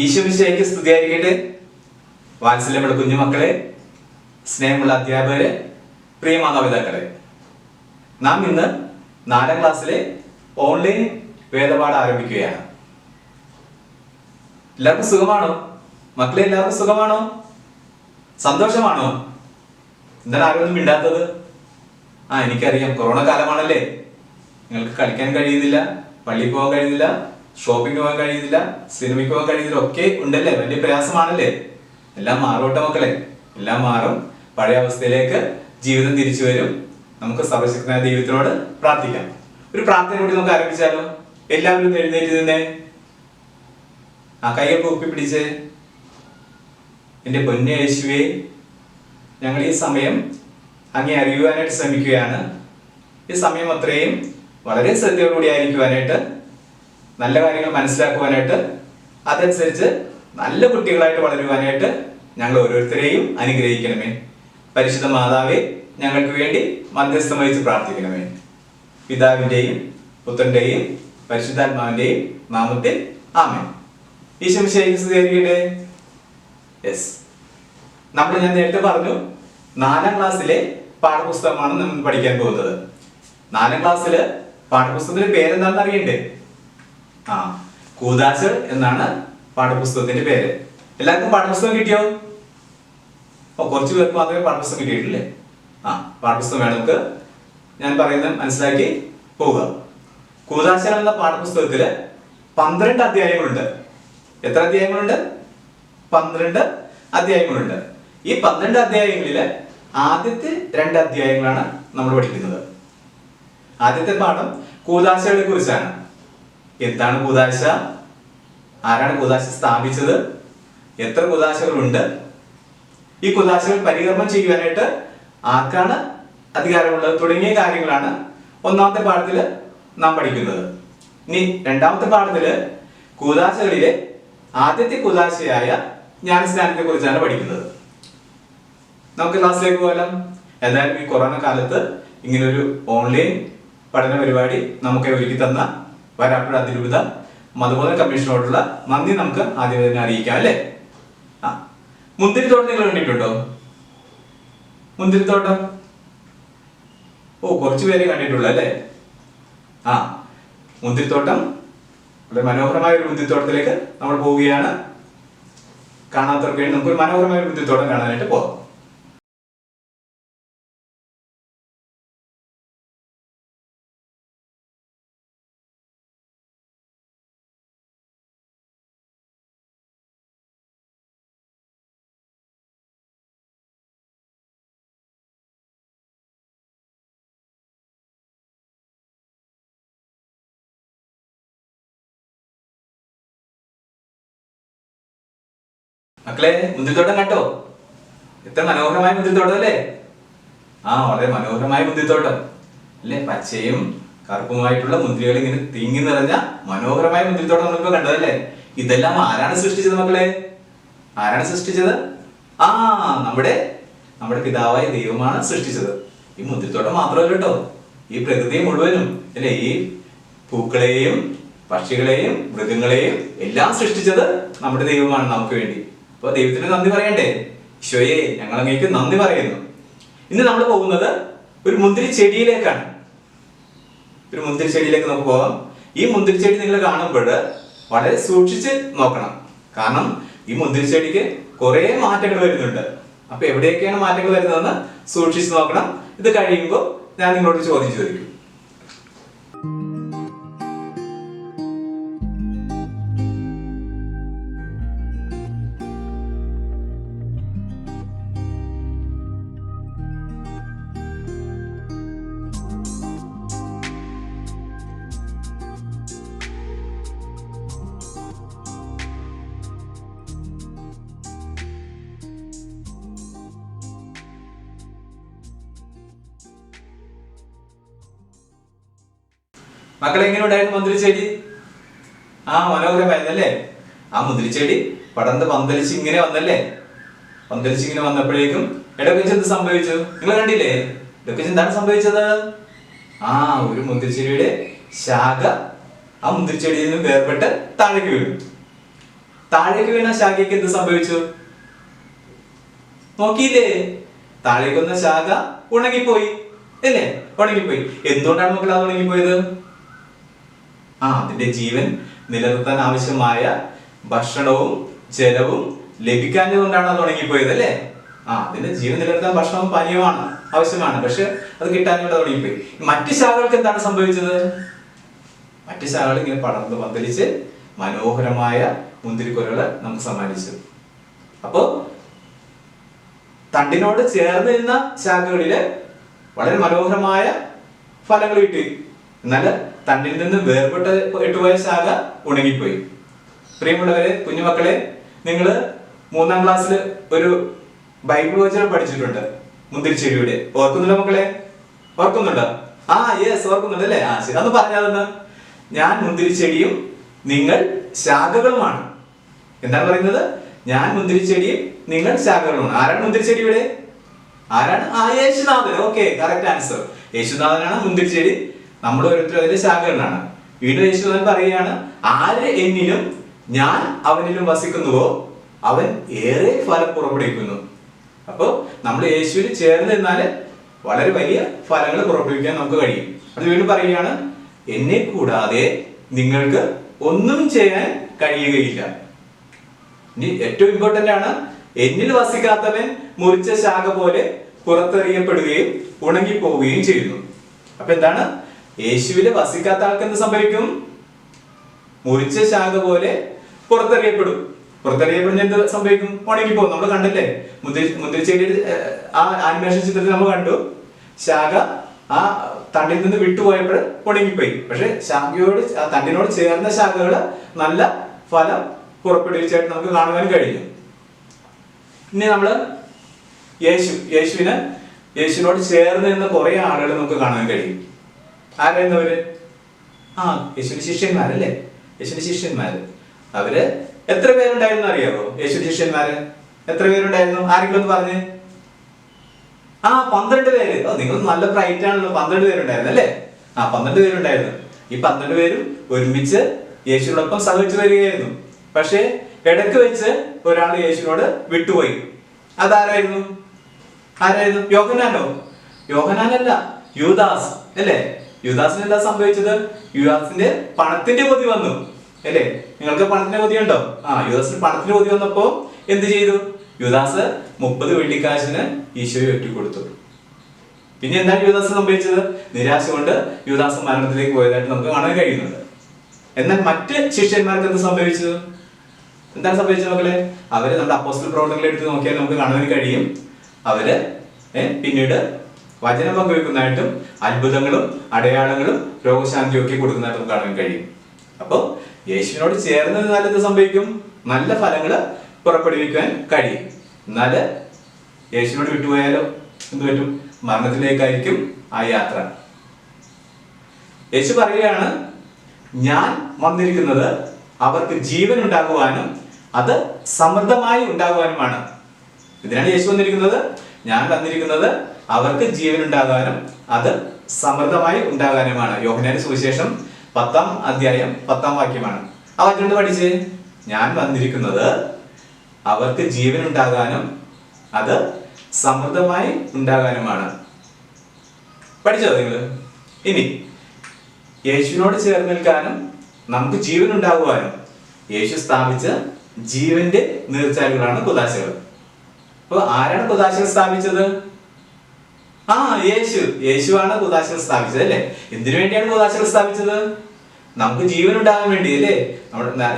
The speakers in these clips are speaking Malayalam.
ഈശോമിശിഹായ്ക്ക് സ്തുതിയായിരിക്കട്ടെ. വാത്സല്യമുള്ള കുഞ്ഞുമക്കളെ, സ്നേഹമുള്ള അധ്യാപകരെ, പ്രിയ മാതാപിതാക്കളെ, നാം ഇന്ന് 4ാം ക്ലാസ്സിലെ ഓൺലൈൻ വേദപാഠം ആരംഭിക്കുകയാണ്. എല്ലാവർക്കും സുഖമാണോ മക്കളെ? എല്ലാവർക്കും സുഖമാണോ? സന്തോഷമാണോ? എന്താണ് ആരൊന്നും മിണ്ടാത്തത്? എനിക്കറിയാം, കൊറോണ കാലമാണല്ലേ. നിങ്ങൾക്ക് കളിക്കാൻ കഴിയുന്നില്ല, പള്ളിയിൽ പോകാൻ കഴിയുന്നില്ല, ഷോപ്പിംഗ് പോകാൻ കഴിയുന്നില്ല, സിനിമയ്ക്ക് പോകാൻ കഴിയുന്നില്ല, ഒക്കെ ഉണ്ടല്ലേ. വലിയ പ്രയാസമാണല്ലേ. എല്ലാം മാറോട്ടെ മക്കളെ, എല്ലാം മാറും. പഴയ അവസ്ഥയിലേക്ക് ജീവിതം തിരിച്ചു വരും. നമുക്ക് സർവശക്തനായ ദൈവത്തിനോട് പ്രാർത്ഥിക്കാം. ഒരു പ്രാർത്ഥന കൂടി നമുക്ക് ആരംഭിച്ചാലോ? എല്ലാവരും എഴുന്നേറ്റ് നിന്നേ. കൈയൊക്കെ ഒപ്പി പിടിച്ചേ. എൻ്റെ പൊന്നു യേശുവേ, ഞങ്ങൾ ഈ സമയം അങ്ങേ അറിയുവാനായിട്ട് ശ്രമിക്കുകയാണ്. ഈ സമയം അത്രയും വളരെ ശ്രദ്ധയോടുകൂടി ആയിരിക്കുവാനായിട്ട്, നല്ല കാര്യങ്ങൾ മനസ്സിലാക്കുവാനായിട്ട്, അതനുസരിച്ച് നല്ല കുട്ടികളായിട്ട് വളരുവാനായിട്ട് ഞങ്ങൾ ഓരോരുത്തരെയും അനുഗ്രഹിക്കണമേ. പരിശുദ്ധ മാതാവേ, ഞങ്ങൾക്ക് വേണ്ടി മധ്യസ്ഥം വഹിച്ച് പ്രാർത്ഥിക്കണമേ. പിതാവിൻ്റെയും പുത്രൻ്റെയും പരിശുദ്ധാത്മാവിൻ്റെയും നാമത്തിൽ ആമേൻ. ഈശോമിശിഹായ്ക്ക് സ്തുതിയായിരിക്കട്ടെ. ഞാൻ നേരത്തെ പറഞ്ഞു, 4ാം ക്ലാസ്സിലെ പാഠപുസ്തകമാണ് നമ്മൾ പഠിക്കാൻ പോകുന്നത്. 4ാം ക്ലാസ്സില് പാഠപുസ്തകത്തിന്റെ പേരെന്താണെന്ന് അറിയണ്ടേ? കൂദാശകൾ എന്നാണ് പാഠപുസ്തകത്തിന്റെ പേര്. എല്ലാവർക്കും പാഠപുസ്തകം കിട്ടിയോ? കുറച്ചു പേർക്ക് മാത്രമേ പാഠപുസ്തകം കിട്ടിയിട്ടില്ലേ? പാഠപുസ്തകം വേണം. നമുക്ക് ഞാൻ പറയുന്നത് മനസ്സിലാക്കി പോവുക. കൂദാശകൾ എന്ന പാഠപുസ്തകത്തില് 12 അധ്യായങ്ങളുണ്ട്. എത്ര അധ്യായങ്ങളുണ്ട്? 12 അധ്യായങ്ങളുണ്ട്. ഈ 12 അധ്യായങ്ങളില് ആദ്യത്തെ 2 അധ്യായങ്ങളാണ് നമ്മൾ പഠിക്കുന്നത്. ആദ്യത്തെ പാഠം കൂദാശകളെ കുറിച്ചാണ്. എന്താണ് കൂദാശ? ആരാണ് കൂദാശ സ്ഥാപിച്ചത്? എത്ര കൂദാശകളുണ്ട്? ഈ കൂദാശകൾ പരികർമ്മം ചെയ്യുവാനായിട്ട് ആർക്കാണ് അധികാരമുള്ളത്? തുടങ്ങിയ കാര്യങ്ങളാണ് 1ാമത്തെ പാഠത്തില് നാം പഠിക്കുന്നത്. ഇനി 2ാമത്തെ പാഠത്തില് കൂദാശകളിലെ ആദ്യത്തെ കൂദാശയായ ജ്ഞാനസ്നാനത്തെ കുറിച്ചാണ് പഠിക്കുന്നത്. നമുക്ക് ക്ലാസ്സിലേക്ക് പോകാം. എന്തായാലും ഈ കൊറോണ കാലത്ത് ഇങ്ങനൊരു ഓൺലൈൻ പഠന പരിപാടി നമുക്ക് ഒരുക്കി തന്ന വരാപ്പുഴ അതിരൂപത മതബോധന കമ്മീഷനോടുള്ള നന്ദി നമുക്ക് ആദ്യം തന്നെ അറിയിക്കാം, അല്ലേ? മുന്തിരിത്തോട്ടം നിങ്ങൾ കണ്ടിട്ടുണ്ടോ? മുന്തിരിത്തോട്ടം കുറച്ചു പേരെ കണ്ടിട്ടുള്ളൂ, അല്ലേ? മുന്തിരിത്തോട്ടം, വളരെ മനോഹരമായ ഒരു മുന്തിരിത്തോട്ടത്തിലേക്ക് നമ്മൾ പോവുകയാണ്. കാണാത്തവർക്ക് വേണ്ടി നമുക്കൊരു മനോഹരമായ ഒരു മുന്തിരിത്തോട്ടം കാണാനായിട്ട് പോകാം. മക്കളെ, മുന്തിരിത്തോട്ടം കണ്ടോ? എത്ര മനോഹരമായ മുന്തിരിത്തോട്ടം അല്ലേ? വളരെ മനോഹരമായ മുന്തിരിത്തോട്ടം അല്ലേ? പച്ചയും കറുപ്പുമായിട്ടുള്ള മുന്തിരികൾ ഇങ്ങനെ തിങ്ങി നിറഞ്ഞ മനോഹരമായ മുന്തിരിത്തോട്ടം നമ്മളിപ്പോ കണ്ടതല്ലേ? ഇതെല്ലാം ആരാണ് സൃഷ്ടിച്ചത് മക്കളെ? ആരാണ് സൃഷ്ടിച്ചത്? നമ്മുടെ പിതാവായ ദൈവമാണ് സൃഷ്ടിച്ചത്. ഈ മുന്തിരിത്തോട്ടം മാത്രമല്ല കേട്ടോ, ഈ പ്രകൃതിയെ മുഴുവനും അല്ലേ? ഈ പൂക്കളെയും പക്ഷികളെയും മൃഗങ്ങളെയും എല്ലാം സൃഷ്ടിച്ചത് നമ്മുടെ ദൈവമാണ് നമുക്ക് വേണ്ടി. അപ്പൊ ദൈവത്തിന് നന്ദി പറയണ്ടേ? ഈശോയെ, ഞങ്ങൾ അങ്ങേക്ക് നന്ദി പറയുന്നു. ഇന്ന് നമ്മൾ പോകുന്നത് ഒരു മുന്തിരി ചെടിയിലേക്കാണ്. ഒരു മുന്തിരി ചെടിയിലേക്ക് നമുക്ക് പോകാം. ഈ മുന്തിരി ചെടി നിങ്ങൾ കാണുമ്പോൾ വളരെ സൂക്ഷിച്ച് നോക്കണം. കാരണം ഈ മുന്തിരി ചെടിക്ക് കുറെ മാറ്റങ്ങൾ വരുന്നുണ്ട്. അപ്പൊ എവിടെയൊക്കെയാണ് മാറ്റങ്ങൾ വരുന്നതെന്ന് സൂക്ഷിച്ച് നോക്കണം. ഇത് കഴിയുമ്പോൾ ഞാൻ നിങ്ങളോട് ചോദ്യം ചോദിക്കും. മക്കളെ, എങ്ങനെ ഉണ്ടായിരുന്നു മുന്തിരിച്ചെടി? മനോഹരമായിരുന്നല്ലേ? മുന്തിരിച്ചെടി പടർന്ന് പന്തലിച്ച് ഇങ്ങനെ വന്നല്ലേ? പന്തലിച്ച് ഇങ്ങനെ വന്നപ്പോഴേക്കും ഇടയ്ക്ക് എന്ത് സംഭവിച്ചു? നിങ്ങൾ കണ്ടില്ലേ? ഇടയ്ക്ക് എന്താണ് സംഭവിച്ചത്? ഒരു മുന്തിരിച്ചെടിയുടെ ശാഖ ആ മുന്തിരിച്ചെടിയിൽ നിന്ന് വേർപെട്ട് താഴേക്ക് വീണു. താഴേക്ക് വീണ ശാഖയ്ക്ക് എന്ത് സംഭവിച്ചു? നോക്കിയില്ലേ? താഴേക്ക് വന്ന ശാഖ ഉണങ്ങിപ്പോയി അല്ലേ? ഉണങ്ങിപ്പോയി. എന്തുകൊണ്ടാണ് മക്കൾ അത് ഉണങ്ങിപ്പോയത്? അതിന്റെ ജീവൻ നിലനിർത്താൻ ആവശ്യമായ ഭക്ഷണവും ജലവും ലഭിക്കാഞ്ഞതുകൊണ്ടാണ് അത് ഉണങ്ങിപ്പോയത് അല്ലേ? അതിന്റെ ജീവൻ നിലനിർത്താൻ ഭക്ഷണവും പാനീയമാണ് ആവശ്യമാണ്, പക്ഷെ അത് കിട്ടാഞ്ഞുകൊണ്ട് അത് ഉണങ്ങിപ്പോയി. മറ്റു ശാഖകൾക്ക് എന്താണ് സംഭവിച്ചത്? മറ്റു ശാഖകൾ ഇങ്ങനെ പടർന്ന് പന്തലിച്ച് മനോഹരമായ മുന്തിരിക്കൊലകൾ നമുക്ക് സമ്മാനിച്ചു. അപ്പോ തണ്ടിനോട് ചേർന്ന് നിന്ന ശാഖകളില് വളരെ മനോഹരമായ ഫലങ്ങൾ കിട്ടി. എന്നാൽ തണ്ടിൽ നിന്ന് വേർപെട്ട് ഇട്ടുപോയ ശാഖ ഉണങ്ങിപ്പോയി. പ്രിയമുള്ളവരെ, കുഞ്ഞുമക്കളെ, നിങ്ങൾ 3ാം ക്ലാസ്സിൽ ഒരു ബൈബിൾ വചനം പഠിച്ചിട്ടുണ്ട്, മുന്തിരിച്ചെടിയുടെ. ഓർക്കുന്നുണ്ടോ മക്കളെ? ഓർക്കുന്നുണ്ടോ? യെസ്, ഓർക്കുന്നുണ്ട് അല്ലേ? ശരി, അന്ന് പറഞ്ഞതെന്ന്. ഞാൻ മുന്തിരിച്ചെടിയും നിങ്ങൾ ശാഖകളുമാണ്. എന്താണ് പറയുന്നത്? ഞാൻ മുന്തിരിച്ചെടിയും നിങ്ങൾ ശാഖകളുമാണ്. ആരാണ് മുന്തിരിച്ചെടിയുടെ? ആരാണ്? യേശുനാഥൻ. Okay, correct answer. യേശുനാഥനാണ് മുന്തിരിച്ചെടി, നമ്മൾ ഓരോരുത്തരും അതിന്റെ ശാഖകളാണ്. വീണ്ടും യേശുനാഥൻ പറയുകയാണ്, ആര് എന്നിലും ഞാൻ അവനിലും വസിക്കുന്നുവോ അവൻ ഏറെ ഫലം പുറപ്പെടുവിക്കുന്നു. അപ്പോ നമ്മൾ യേശുവിൽ ചേർന്ന് നിന്നാല് വളരെ വലിയ ഫലങ്ങൾ പുറപ്പെടുവിക്കാൻ നമുക്ക് കഴിയും. അത് വീണ്ടും പറയുകയാണ്, എന്നെ കൂടാതെ നിങ്ങൾക്ക് ഒന്നും ചെയ്യാൻ കഴിയുകയില്ല. ഇനി ഏറ്റവും ഇമ്പോർട്ടന്റ് ആണ്, എന്നിൽ വസിക്കാത്തവൻ മുറിച്ച ശാഖ പോലെ പുറത്തെറിയപ്പെടുകയും ഉണങ്ങിപ്പോവുകയും ചെയ്യുന്നു. അപ്പൊ എന്താണ്? യേശുവില് വസിക്കാത്ത ആൾക്ക് എന്ത് സംഭവിക്കും? മുറിച്ച ശാഖ പോലെ പുറത്തെറിയപ്പെടും. പുറത്തെറിയപ്പെടുന്ന എന്ത് സംഭവിക്കും? ഉണങ്ങിപ്പോകും. നമ്മൾ കണ്ടില്ലേ മുന്തിരിച്ചെടി, ആനിമേഷൻ ചിത്രത്തിൽ നമ്മൾ കണ്ടു, ശാഖ തണ്ടിൽ നിന്ന് വിട്ടുപോയപ്പോൾ ഉണങ്ങിപ്പോയി. പക്ഷെ തണ്ടിനോട് ചേർന്ന ശാഖകള് നല്ല ഫലം പുറപ്പെടുവിച്ചായിട്ട് നമുക്ക് കാണുവാൻ കഴിയും. ഇനി നമ്മള് യേശുവിനോട് ചേർന്ന് നിന്ന കുറെ ആളുകൾ നമുക്ക് കാണാൻ കഴിയും. ആരായിരുന്നവര്? യേശുവിന്റെ ശിഷ്യന്മാരല്ലേ? യേശുവിന്റെ ശിഷ്യന്മാര്. അവര് എത്ര പേരുണ്ടായിരുന്നു അറിയാമോ? യേശുവിന്റെ ശിഷ്യന്മാര് എത്ര പേരുണ്ടായിരുന്നു? ആരെങ്കിലും ഒന്ന് പറഞ്ഞേ. 12 പേര്. നിങ്ങൾ നല്ല ബ്രൈറ്റ് ആണല്ലോ. 12 പേരുണ്ടായിരുന്നു അല്ലേ? 12 പേരുണ്ടായിരുന്നു. ഈ 12 പേരും ഒരുമിച്ച് യേശുവിനോടൊപ്പം സഹകരിച്ചു വരികയായിരുന്നു. പക്ഷെ ഇടയ്ക്ക് വെച്ച് ഒരാൾ യേശുവിനോട് വിട്ടുപോയി. അതാരായിരുന്നു? യോഹന്നാനോ? യോഹന്നാനല്ല, യൂദാസ് അല്ലേ? യൂദാസിന് എന്താ സംഭവിച്ചത്? യൂദാസിന്റെ പണത്തിന്റെ കൊതി വന്നു അല്ലേ? നിങ്ങൾക്ക് പണത്തിന്റെ കൊതി ഉണ്ടോ? യൂദാസിന് പണത്തിന്റെ കൊതി വന്നപ്പോ എന്ത് ചെയ്തു? യൂദാസ് 30 വെള്ളിക്കാശിന് ഈശോയെ ഒറ്റിക്കൊടുത്തു. പിന്നെ എന്താണ് യൂദാസ് സംഭവിച്ചത്? നിരാശ കൊണ്ട് യൂദാസ് മരണത്തിലേക്ക് പോയതായിട്ട് നമുക്ക് കാണാൻ കഴിയുന്നുണ്ട്. എന്നാൽ മറ്റ് ശിഷ്യന്മാർക്ക് എന്ത് സംഭവിച്ചു? എന്താണ് സംഭവിച്ചത് മക്കളെ? അവര് നമ്മുടെ അപ്പോസ്തല പ്രവർത്തനങ്ങൾ എടുത്ത് നോക്കിയാൽ നമുക്ക് കാണാൻ കഴിയും. അവര് പിന്നീട് വചനം പങ്കുവെക്കുന്നതായിട്ടും അത്ഭുതങ്ങളും അടയാളങ്ങളും രോഗശാന്തിയും ഒക്കെ കൊടുക്കുന്നതായിട്ട് നമുക്ക് കാണാൻ കഴിയും. അപ്പൊ യേശുവിനോട് ചേർന്ന് നിന്നാൽ എന്ത് സംഭവിക്കും? നല്ല ഫലങ്ങള് പുറപ്പെടുവിക്കാൻ കഴിയും. എന്നാല് യേശുവിനോട് വിട്ടുപോയാലോ എന്ത് പറ്റും? മരണത്തിലേക്കായിരിക്കും ആ യാത്ര. യേശു പറയുകയാണ്, ഞാൻ വന്നിരിക്കുന്നത് അവർക്ക് ജീവൻ ഉണ്ടാകുവാനും അത് സമൃദ്ധമായി ഉണ്ടാകുവാനുമാണ്. ഇതിനാണ് യേശു വന്നിരിക്കുന്നത്. ഞാൻ വന്നിരിക്കുന്നത് അവർക്ക് ജീവൻ ഉണ്ടാകാനും അത് സമൃദ്ധമായി ഉണ്ടാകാനുമാണ്. യോഹന്നാന്റെ സുവിശേഷം 10-ാം അധ്യായം 10-ാം വാക്യമാണ്. ആ വാക്യം പഠിച്ചേ. ഞാൻ വന്നിരിക്കുന്നത് അവർക്ക് ജീവൻ ഉണ്ടാകാനും അത് സമൃദ്ധമായി ഉണ്ടാകാനുമാണ്. പഠിച്ചോ നിങ്ങള്? ഇനി യേശുവിനോട് ചേർന്ന് നിൽക്കാനും നമുക്ക് ജീവൻ ഉണ്ടാകുവാനും യേശു സ്ഥാപിച്ച ജീവന്റെ നീർച്ചാലുകളാണ് കുദാശകൾ. അപ്പൊ ആരാണ് കുദാശകൾ സ്ഥാപിച്ചത്? യേശുവാണ് കുദാശകൾ സ്ഥാപിച്ചത് അല്ലേ? എന്തിനു വേണ്ടിയാണ് കുദാശകൾ സ്ഥാപിച്ചത്? നമുക്ക് ജീവൻ ഉണ്ടാകാൻ വേണ്ടി അല്ലേ?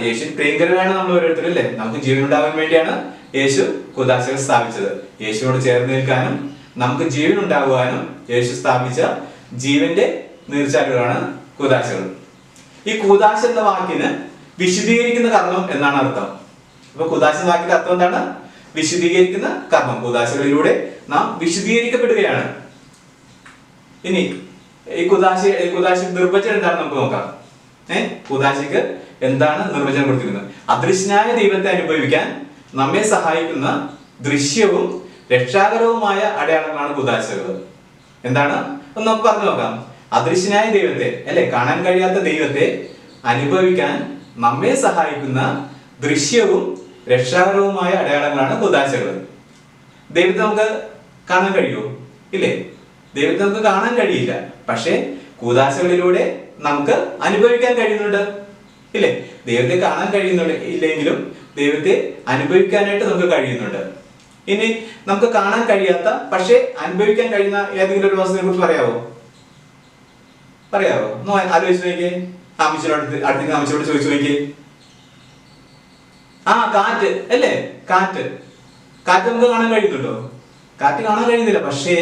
യേശു പ്രിയങ്കരനാണ് നമ്മൾ ഓരോരുത്തരും അല്ലേ? നമുക്ക് ജീവൻ ഉണ്ടാകാൻ വേണ്ടിയാണ് യേശു കുദാശകൾ സ്ഥാപിച്ചത്. യേശുവിനോട് ചേർന്ന് നിൽക്കാനും നമുക്ക് ജീവൻ ഉണ്ടാകുവാനും യേശു സ്ഥാപിച്ച ജീവന്റെ നീർച്ചാലുകളാണ് കുദാശകൾ. ഈ കുദാശ എന്ന വാക്കിന് വിശുദ്ധീകരിക്കുന്ന കർമ്മം എന്നാണ് അർത്ഥം. അപ്പൊ കുദാശ എന്ന വാക്കിന്റെ അർത്ഥം എന്താണ്? വിശുദ്ധീകരിക്കുന്ന കർമ്മം. കുദാശകളിലൂടെ നാം വിശുദ്ധീകരിക്കപ്പെടുകയാണ്. ഇനി ഈ കുദാശ നിർവചനം എന്താണെന്ന് നമുക്ക് നോക്കാം. കുദാശയ്ക്ക് എന്താണ് നിർവചനം കൊടുത്തിരിക്കുന്നത്? അദൃശ്യനായ ദൈവത്തെ അനുഭവിക്കാൻ നമ്മെ സഹായിക്കുന്ന ദൃശ്യവും രക്ഷാകരവുമായ അടയാളങ്ങളാണ് കുദാശകൾ. എന്താണ് ഒന്ന് നമുക്ക് പറഞ്ഞു നോക്കാം. അദൃശ്യനായ ദൈവത്തെ അല്ലെ, കാണാൻ കഴിയാത്ത ദൈവത്തെ അനുഭവിക്കാൻ നമ്മെ സഹായിക്കുന്ന ദൃശ്യവും രക്ഷാകരവുമായ അടയാളങ്ങളാണ് കൂദാശകൾ. ദൈവത്തെ നമുക്ക് കാണാൻ കഴിയുമോ? ഇല്ലേ, ദൈവത്തെ നമുക്ക് കാണാൻ കഴിയില്ല. പക്ഷേ കൂദാശകളിലൂടെ നമുക്ക് അനുഭവിക്കാൻ കഴിയുന്നുണ്ട്. ഇല്ലേ, ദൈവത്തെ കാണാൻ കഴിയുന്നുണ്ട് ഇല്ലെങ്കിലും ദൈവത്തെ അനുഭവിക്കാനായിട്ട് നമുക്ക് കഴിയുന്നുണ്ട്. ഇനി നമുക്ക് കാണാൻ കഴിയാത്ത പക്ഷേ അനുഭവിക്കാൻ കഴിയുന്ന ഏതെങ്കിലും ഒരു വസ്തുവിനെ കുറിച്ച് പറയാവോ? ആലോചിച്ച് നോക്കിയേ. അടുത്തേക്ക് അമ്മച്ചോട് ചോദിച്ചു നോക്കിയേ. കാറ്റ് അല്ലേ, കാറ്റ് നമുക്ക് കാണാൻ കഴിയുന്നുണ്ടോ? കാറ്റ് കാണാൻ കഴിയുന്നില്ല. പക്ഷേ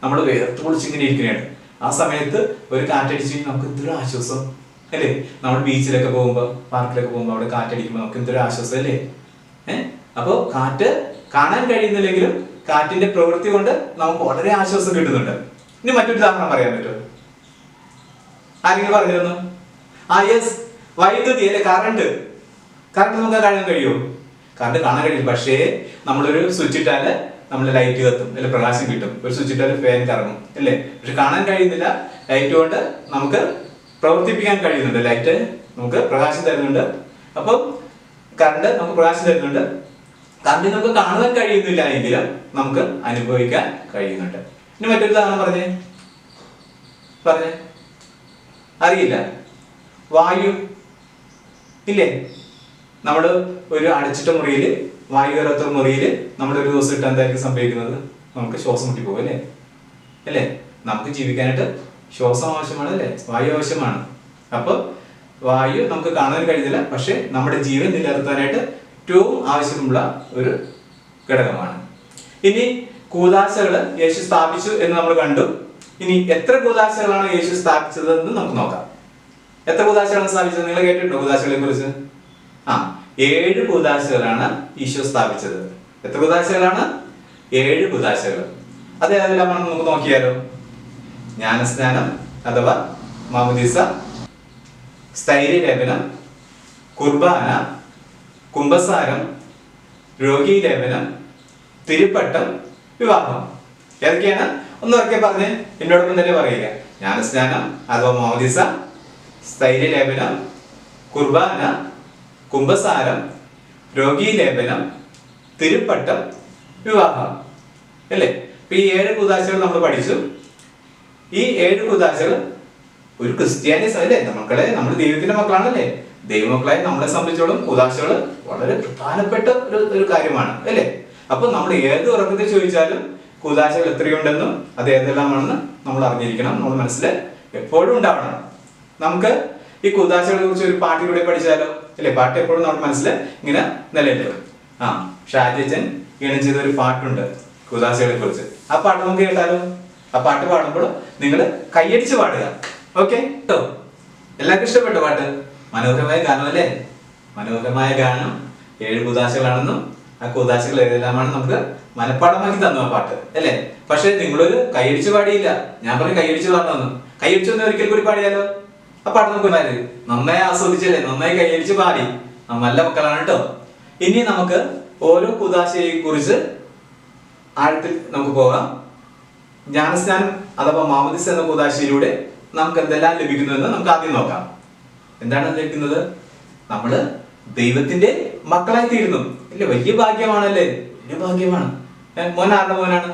നമ്മൾ വേർത്ത് പൊളിച്ചിങ്ങനെ ഇരിക്കുകയാണ്. ആ സമയത്ത് ഒരു കാറ്റടിച്ച് നമുക്ക് എന്തൊരു ആശ്വാസം അല്ലേ. നമ്മൾ ബീച്ചിലൊക്കെ പോകുമ്പോൾ, പാർക്കിലൊക്കെ പോകുമ്പോൾ അവിടെ കാറ്റടിക്കുമ്പോൾ നമുക്ക് എന്തൊരു ആശ്വാസം അല്ലേ. അപ്പോൾ കാറ്റ് കാണാൻ കഴിയുന്നില്ലെങ്കിലും കാറ്റിന്റെ പ്രവൃത്തി കൊണ്ട് നമുക്ക് വളരെ ആശ്വാസം കിട്ടുന്നുണ്ട്. ഇനി മറ്റൊരു ഉദാഹരണം പറയാൻ പറ്റുമോ? ആരെങ്കിലും പറഞ്ഞു തന്നു? യെസ്, വൈദ്യുതി അല്ലെ, കറണ്ട് നമുക്ക് കാണാൻ കഴിയുമോ? കറണ്ട് കാണാൻ കഴിയും. പക്ഷേ നമ്മളൊരു സ്വിച്ച് ഇട്ടാല് നമ്മൾ ലൈറ്റ് കത്തും അല്ലെ, പ്രകാശം കിട്ടും. ഒരു സ്വിച്ച് ഇട്ടാൽ ഫാൻ കറങ്ങും അല്ലേ. പക്ഷെ കാണാൻ കഴിയുന്നില്ല. ലൈറ്റ് കൊണ്ട് നമുക്ക് പ്രവർത്തിപ്പിക്കാൻ കഴിയുന്നുണ്ട്. ലൈറ്റ് നമുക്ക് പ്രകാശം തരുന്നുണ്ട്. അപ്പോൾ കറണ്ട് നമുക്ക് പ്രകാശം തരുന്നുണ്ട്. കറണ്ട് നമുക്ക് കാണുവാൻ കഴിയുന്നില്ല എങ്കിലും നമുക്ക് അനുഭവിക്കാൻ കഴിയുന്നുണ്ട്. ഇനി മറ്റൊരു ഉദാഹരണം പറഞ്ഞേ. അറിയില്ല? വായു ഇല്ലേ, നമ്മൾ ഒരു അടച്ചിട്ട മുറിയിൽ, വായു കയറാത്ത മുറിയിൽ നമ്മളൊരു ദിവസം ഇട്ട് എന്തായിരിക്കും സംഭവിക്കുന്നത്? നമുക്ക് ശ്വാസം മുട്ടി പോകും അല്ലേ. നമുക്ക് ജീവിക്കാനായിട്ട് ശ്വാസം ആവശ്യമാണ് അല്ലേ, വായു ആവശ്യമാണ്. അപ്പോൾ വായു നമുക്ക് കാണാൻ കഴിയുന്നില്ല, പക്ഷെ നമ്മുടെ ജീവൻ നിലനിർത്താനായിട്ട് ഏറ്റവും ആവശ്യമുള്ള ഒരു ഘടകമാണ്. ഇനി കൂദാശകള് യേശു സ്ഥാപിച്ചു എന്ന് നമ്മൾ കണ്ടു. ഇനി എത്ര കൂദാശകളാണ് യേശു സ്ഥാപിച്ചത് എന്ന് നമുക്ക് നോക്കാം. എത്ര കൂദാശകളാണ് സ്ഥാപിച്ചത്? നിങ്ങൾ കേട്ടിട്ടുണ്ടോ കൂദാശകളെ കുറിച്ച്? 7 കൂദാശകളാണ് ഈശോ സ്ഥാപിച്ചത്. എത്ര കൂദാശകളാണ്? 7 കൂദാശകൾ. അത് ഏതെല്ലാമാണ് നമുക്ക് നോക്കിയാലോ? ജ്ഞാനസ്നാനം അഥവാ മാമോദീസ, സ്ഥൈര്യലേപനം, കുർബാന, കുംഭസാരം, രോഗീലേപനം, തിരുപ്പട്ടം, വിവാഹം. ഏതൊക്കെയാണ്? ഒന്നൊക്കെ പറഞ്ഞ് എന്നോടൊപ്പം തന്നെ പറയുക. ജ്ഞാനസ്നാനം അഥവാ മാമോദീസ, സ്ഥൈര്യലേപനം, കുർബാന, കുംഭസാരം, രോഗീലേപനം, തിരുപ്പട്ടം, വിവാഹം അല്ലേ. ഇപ്പൊ ഈ 7 കൂദാശകൾ നമ്മൾ പഠിച്ചു. ഈ 7 കൂദാശകൾ ഒരു ക്രിസ്ത്യാനിസ് അല്ലേ, നമ്മൾ ദൈവത്തിന്റെ മക്കളാണല്ലേ. ദൈവമക്കളായ നമ്മളെ സംബന്ധിച്ചോളം കൂദാശകൾ വളരെ പ്രധാനപ്പെട്ട ഒരു കാര്യമാണ് അല്ലേ. അപ്പൊ നമ്മൾ ഏത് ഉറക്കത്തിൽ ചോദിച്ചാലും കൂദാശകൾ എത്രയുണ്ടെന്നും അത് ഏതെല്ലാമാണെന്ന് നമ്മൾ അറിഞ്ഞിരിക്കണം. നമ്മൾ മനസ്സിൽ എപ്പോഴും ഉണ്ടാവണം. നമുക്ക് ഈ കൂദാശകളെ കുറിച്ച് ഒരു പാട്ടിലൂടെ പഠിച്ചാലോ അല്ലെ. പാട്ട് എപ്പോഴും നമ്മുടെ മനസ്സിൽ ഇങ്ങനെ നിലനിൽക്കും. ഷാജൻ ഈണം ചെയ്ത ഒരു പാട്ടുണ്ട് കൂദാശകളെ കുറിച്ച്. ആ പാട്ട് നമുക്ക് കേട്ടാലോ? ആ പാട്ട് പാടുമ്പോൾ നിങ്ങൾ കൈയടിച്ച് പാടുക. ഓക്കെ കേട്ടോ? എല്ലാവർക്കും ഇഷ്ടപ്പെട്ട പാട്ട്? മനോഹരമായ ഗാനം അല്ലേ. മനോഹരമായ ഗാനം. 7 കൂദാശകളാണെന്നും ആ കൂദാശകൾ ഏതെല്ലാമാണെന്ന് നമുക്ക് മനഃപ്പാടമാക്കി തന്നു ആ പാട്ട് അല്ലേ. പക്ഷെ നിങ്ങളൊരു കൈയടിച്ച് പാടിയില്ല. ഞാൻ പറഞ്ഞു കൈയടിച്ച് പാടണമെന്ന്. കൈയടിച്ച് ഒന്ന് ഒരിക്കൽ കൂടി പാടിയാലോ? ആ പാട്ട് നമുക്ക് നന്നായി ആസ്വദിച്ചല്ലേ, നന്നായി കൈയടിച്ച് പാടി. നല്ല മക്കളാണ് കേട്ടോ. ഇനി നമുക്ക് ഓരോ കൂദാശയെ കുറിച്ച് ആഴത്തിൽ നമുക്ക് പോകാം. ജ്ഞാനസ്നാനം അഥവാ മാമോദീസ എന്ന കൂദാശയിലൂടെ നമുക്ക് എന്തെല്ലാം ലഭിക്കുന്നു എന്ന് നമുക്ക് ആദ്യം നോക്കാം. എന്താണ് ലഭിക്കുന്നത്? നമ്മള് ദൈവത്തിന്റെ മക്കളായി തീരുന്നു അല്ലേ. വലിയ ഭാഗ്യമാണല്ലേ, വലിയ ഭാഗ്യമാണ്. മോൻ ആരുടെ മോനാണ്?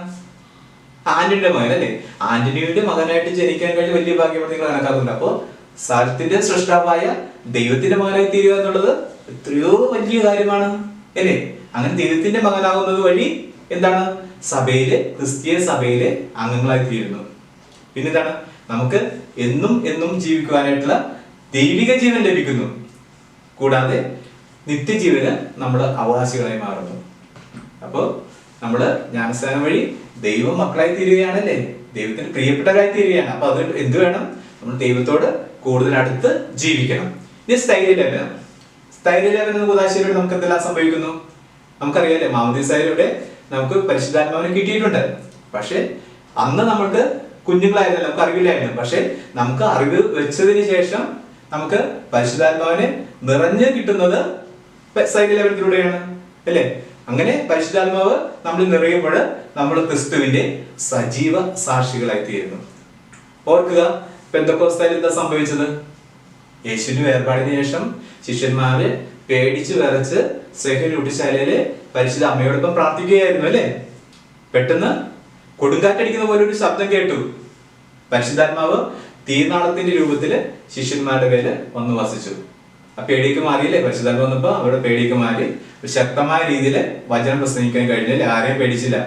ആന്റണിയുടെ മകൻ അല്ലേ. ആന്റണിയുടെ മകനായിട്ട് ജനിക്കാൻ കഴിഞ്ഞ വലിയ ഭാഗ്യമാണ് നിങ്ങൾ കണക്കാക്കുന്നുണ്ട്. അപ്പോ സ്ഥലത്തിന്റെ സൃഷ്ടാവായ ദൈവത്തിന്റെ മകനായി തീരുക എന്നുള്ളത് എത്രയോ വലിയ കാര്യമാണ് അല്ലേ. അങ്ങനെ ദൈവത്തിന്റെ മകനാകുന്നത് വഴി എന്താണ്? സഭയിലെ, ക്രിസ്തീയ സഭയിലെ അംഗങ്ങളായി തീരുന്നു. പിന്നെന്താണ്? നമുക്ക് എന്നും എന്നും ജീവിക്കുവാനായിട്ടുള്ള ദൈവിക ജീവൻ ലഭിക്കുന്നു. കൂടാതെ നിത്യജീവന് നമ്മുടെ അവകാശികളായി മാറുന്നു. അപ്പോൾ നമ്മള് ജ്ഞാനസ്നാനം വഴി ദൈവ മക്കളായി തീരുകയാണല്ലേ, ദൈവത്തിന് പ്രിയപ്പെട്ടവരായി തീരുകയാണ്. അപ്പൊ അത് എന്ത് വേണം? നമ്മൾ ദൈവത്തോട് കൂടുതൽ അടുത്ത് ജീവിക്കണം. ഇനി സ്ഥൈര്യലേപനം. സ്ഥൈര്യലേപനം എന്ന കൂദാശയിലൂടെ നമുക്ക് എന്തെല്ലാം സംഭവിക്കുന്നു? നമുക്കറിയാലേ, മാമോദീസയിലൂടെ നമുക്ക് പരിശുദ്ധാത്മാവിനെ കിട്ടിയിട്ടുണ്ട്. പക്ഷെ അന്ന് നമുക്ക് കുഞ്ഞുങ്ങളായിരുന്നല്ലോ, നമുക്ക് അറിവില്ലായിരുന്നു. പക്ഷെ നമുക്ക് അറിവ് വെച്ചതിന് ശേഷം നമുക്ക് പരിശുദ്ധാത്മാവിനെ നിറഞ്ഞു കിട്ടുന്നത് സ്ഥൈര്യലേപനത്തിലൂടെയാണ് അല്ലേ. അങ്ങനെ പരിശുദ്ധാത്മാവ് നമ്മൾ നിറയുമ്പോൾ നമ്മൾ ക്രിസ്തുവിന്റെ സജീവ സാക്ഷികളായി തീരുന്നു. ഓർക്കുക, പെന്തക്കോസ്തായിൽ എന്താ സംഭവിച്ചത്? യേശുവിന്റെ വേർപാടിന് ശേഷം ശിഷ്യന്മാര് പേടിച്ച് വിറച്ച് സ്ലേഹ്യ ഊട്ടിശാലയില് പരിശുദ്ധ അമ്മയോടൊപ്പം പ്രാർത്ഥിക്കുകയായിരുന്നു അല്ലേ. പെട്ടെന്ന് കൊടുങ്കാറ്റടിക്കുന്ന പോലെ ഒരു ശബ്ദം കേട്ടു. പരിശുദ്ധാത്മാവ് തീനാളത്തിന്റെ രൂപത്തില് ശിഷ്യന്മാരുടെ പേര് വന്ന് വസിച്ചു. ആ പേടിയൊക്കെ മാറിയില്ലേ? പരിശുദ്ധാത്മ വന്നപ്പോ അവരുടെ പേടിയൊക്കെ മാറി ശക്തമായ രീതിയിൽ വചനം പ്രസംഗിക്കാൻ കഴിഞ്ഞില്ലേ. ആരെയും പേടിച്ചില്ല.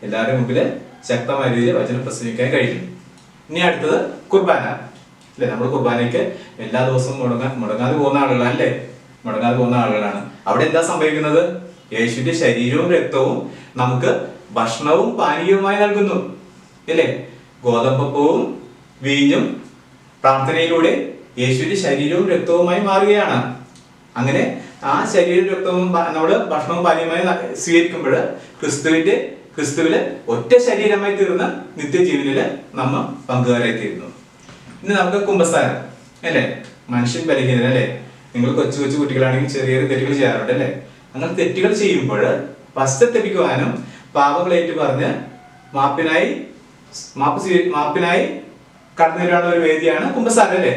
എല്ലാവരുടെ മുമ്പില് ശക്തമായ രീതിയിൽ വചനം പ്രസംഗിക്കാൻ കഴിഞ്ഞു. ഇനി അടുത്തത് കുർബാന അല്ലെ. നമ്മൾ കുർബാനയ്ക്ക് എല്ലാ ദിവസവും മുടങ്ങാതെ പോകുന്ന ആളുകളാണ് അല്ലേ. മുടങ്ങാതെ പോകുന്ന ആളുകളാണ്. അവിടെ എന്താ സംഭവിക്കുന്നത്? യേശുവിന്റെ ശരീരവും രക്തവും നമുക്ക് ഭക്ഷണവും പാനീയവുമായി നൽകുന്നു അല്ലേ. ഗോതമ്പപ്പവും വീഞ്ഞും പ്രാർത്ഥനയിലൂടെ യേശുവിന്റെ ശരീരവും രക്തവുമായി മാറുകയാണ്. അങ്ങനെ ആ ശരീരവും രക്തവും നമ്മൾ ഭക്ഷണവും പാനീയമായി സ്വീകരിക്കുമ്പോൾ ക്രിസ്തുവില് ഒറ്റ ശരീരമായി തീർന്ന നിത്യജീവനില് നമ്മൾ പങ്കുകാരായി തീരുന്നു. ഇനി നമുക്ക് കുമ്പസാരം അല്ലേ. മനുഷ്യൻ ബലഹീനൻ അല്ലേ. നിങ്ങൾ കൊച്ചു കുട്ടികളാണെങ്കിൽ ചെറിയ തെറ്റുകൾ ചെയ്യാറുണ്ട് അല്ലേ. അങ്ങനെ തെറ്റുകൾ ചെയ്യുമ്പോൾ പശ്ചാത്തപിക്കുവാനും പാപങ്ങൾ ഏറ്റു പറഞ്ഞ് മാപ്പിനായി കടന്നു വരാനുള്ള ഒരു വേദിയാണ് കുമ്പസാരം അല്ലേ.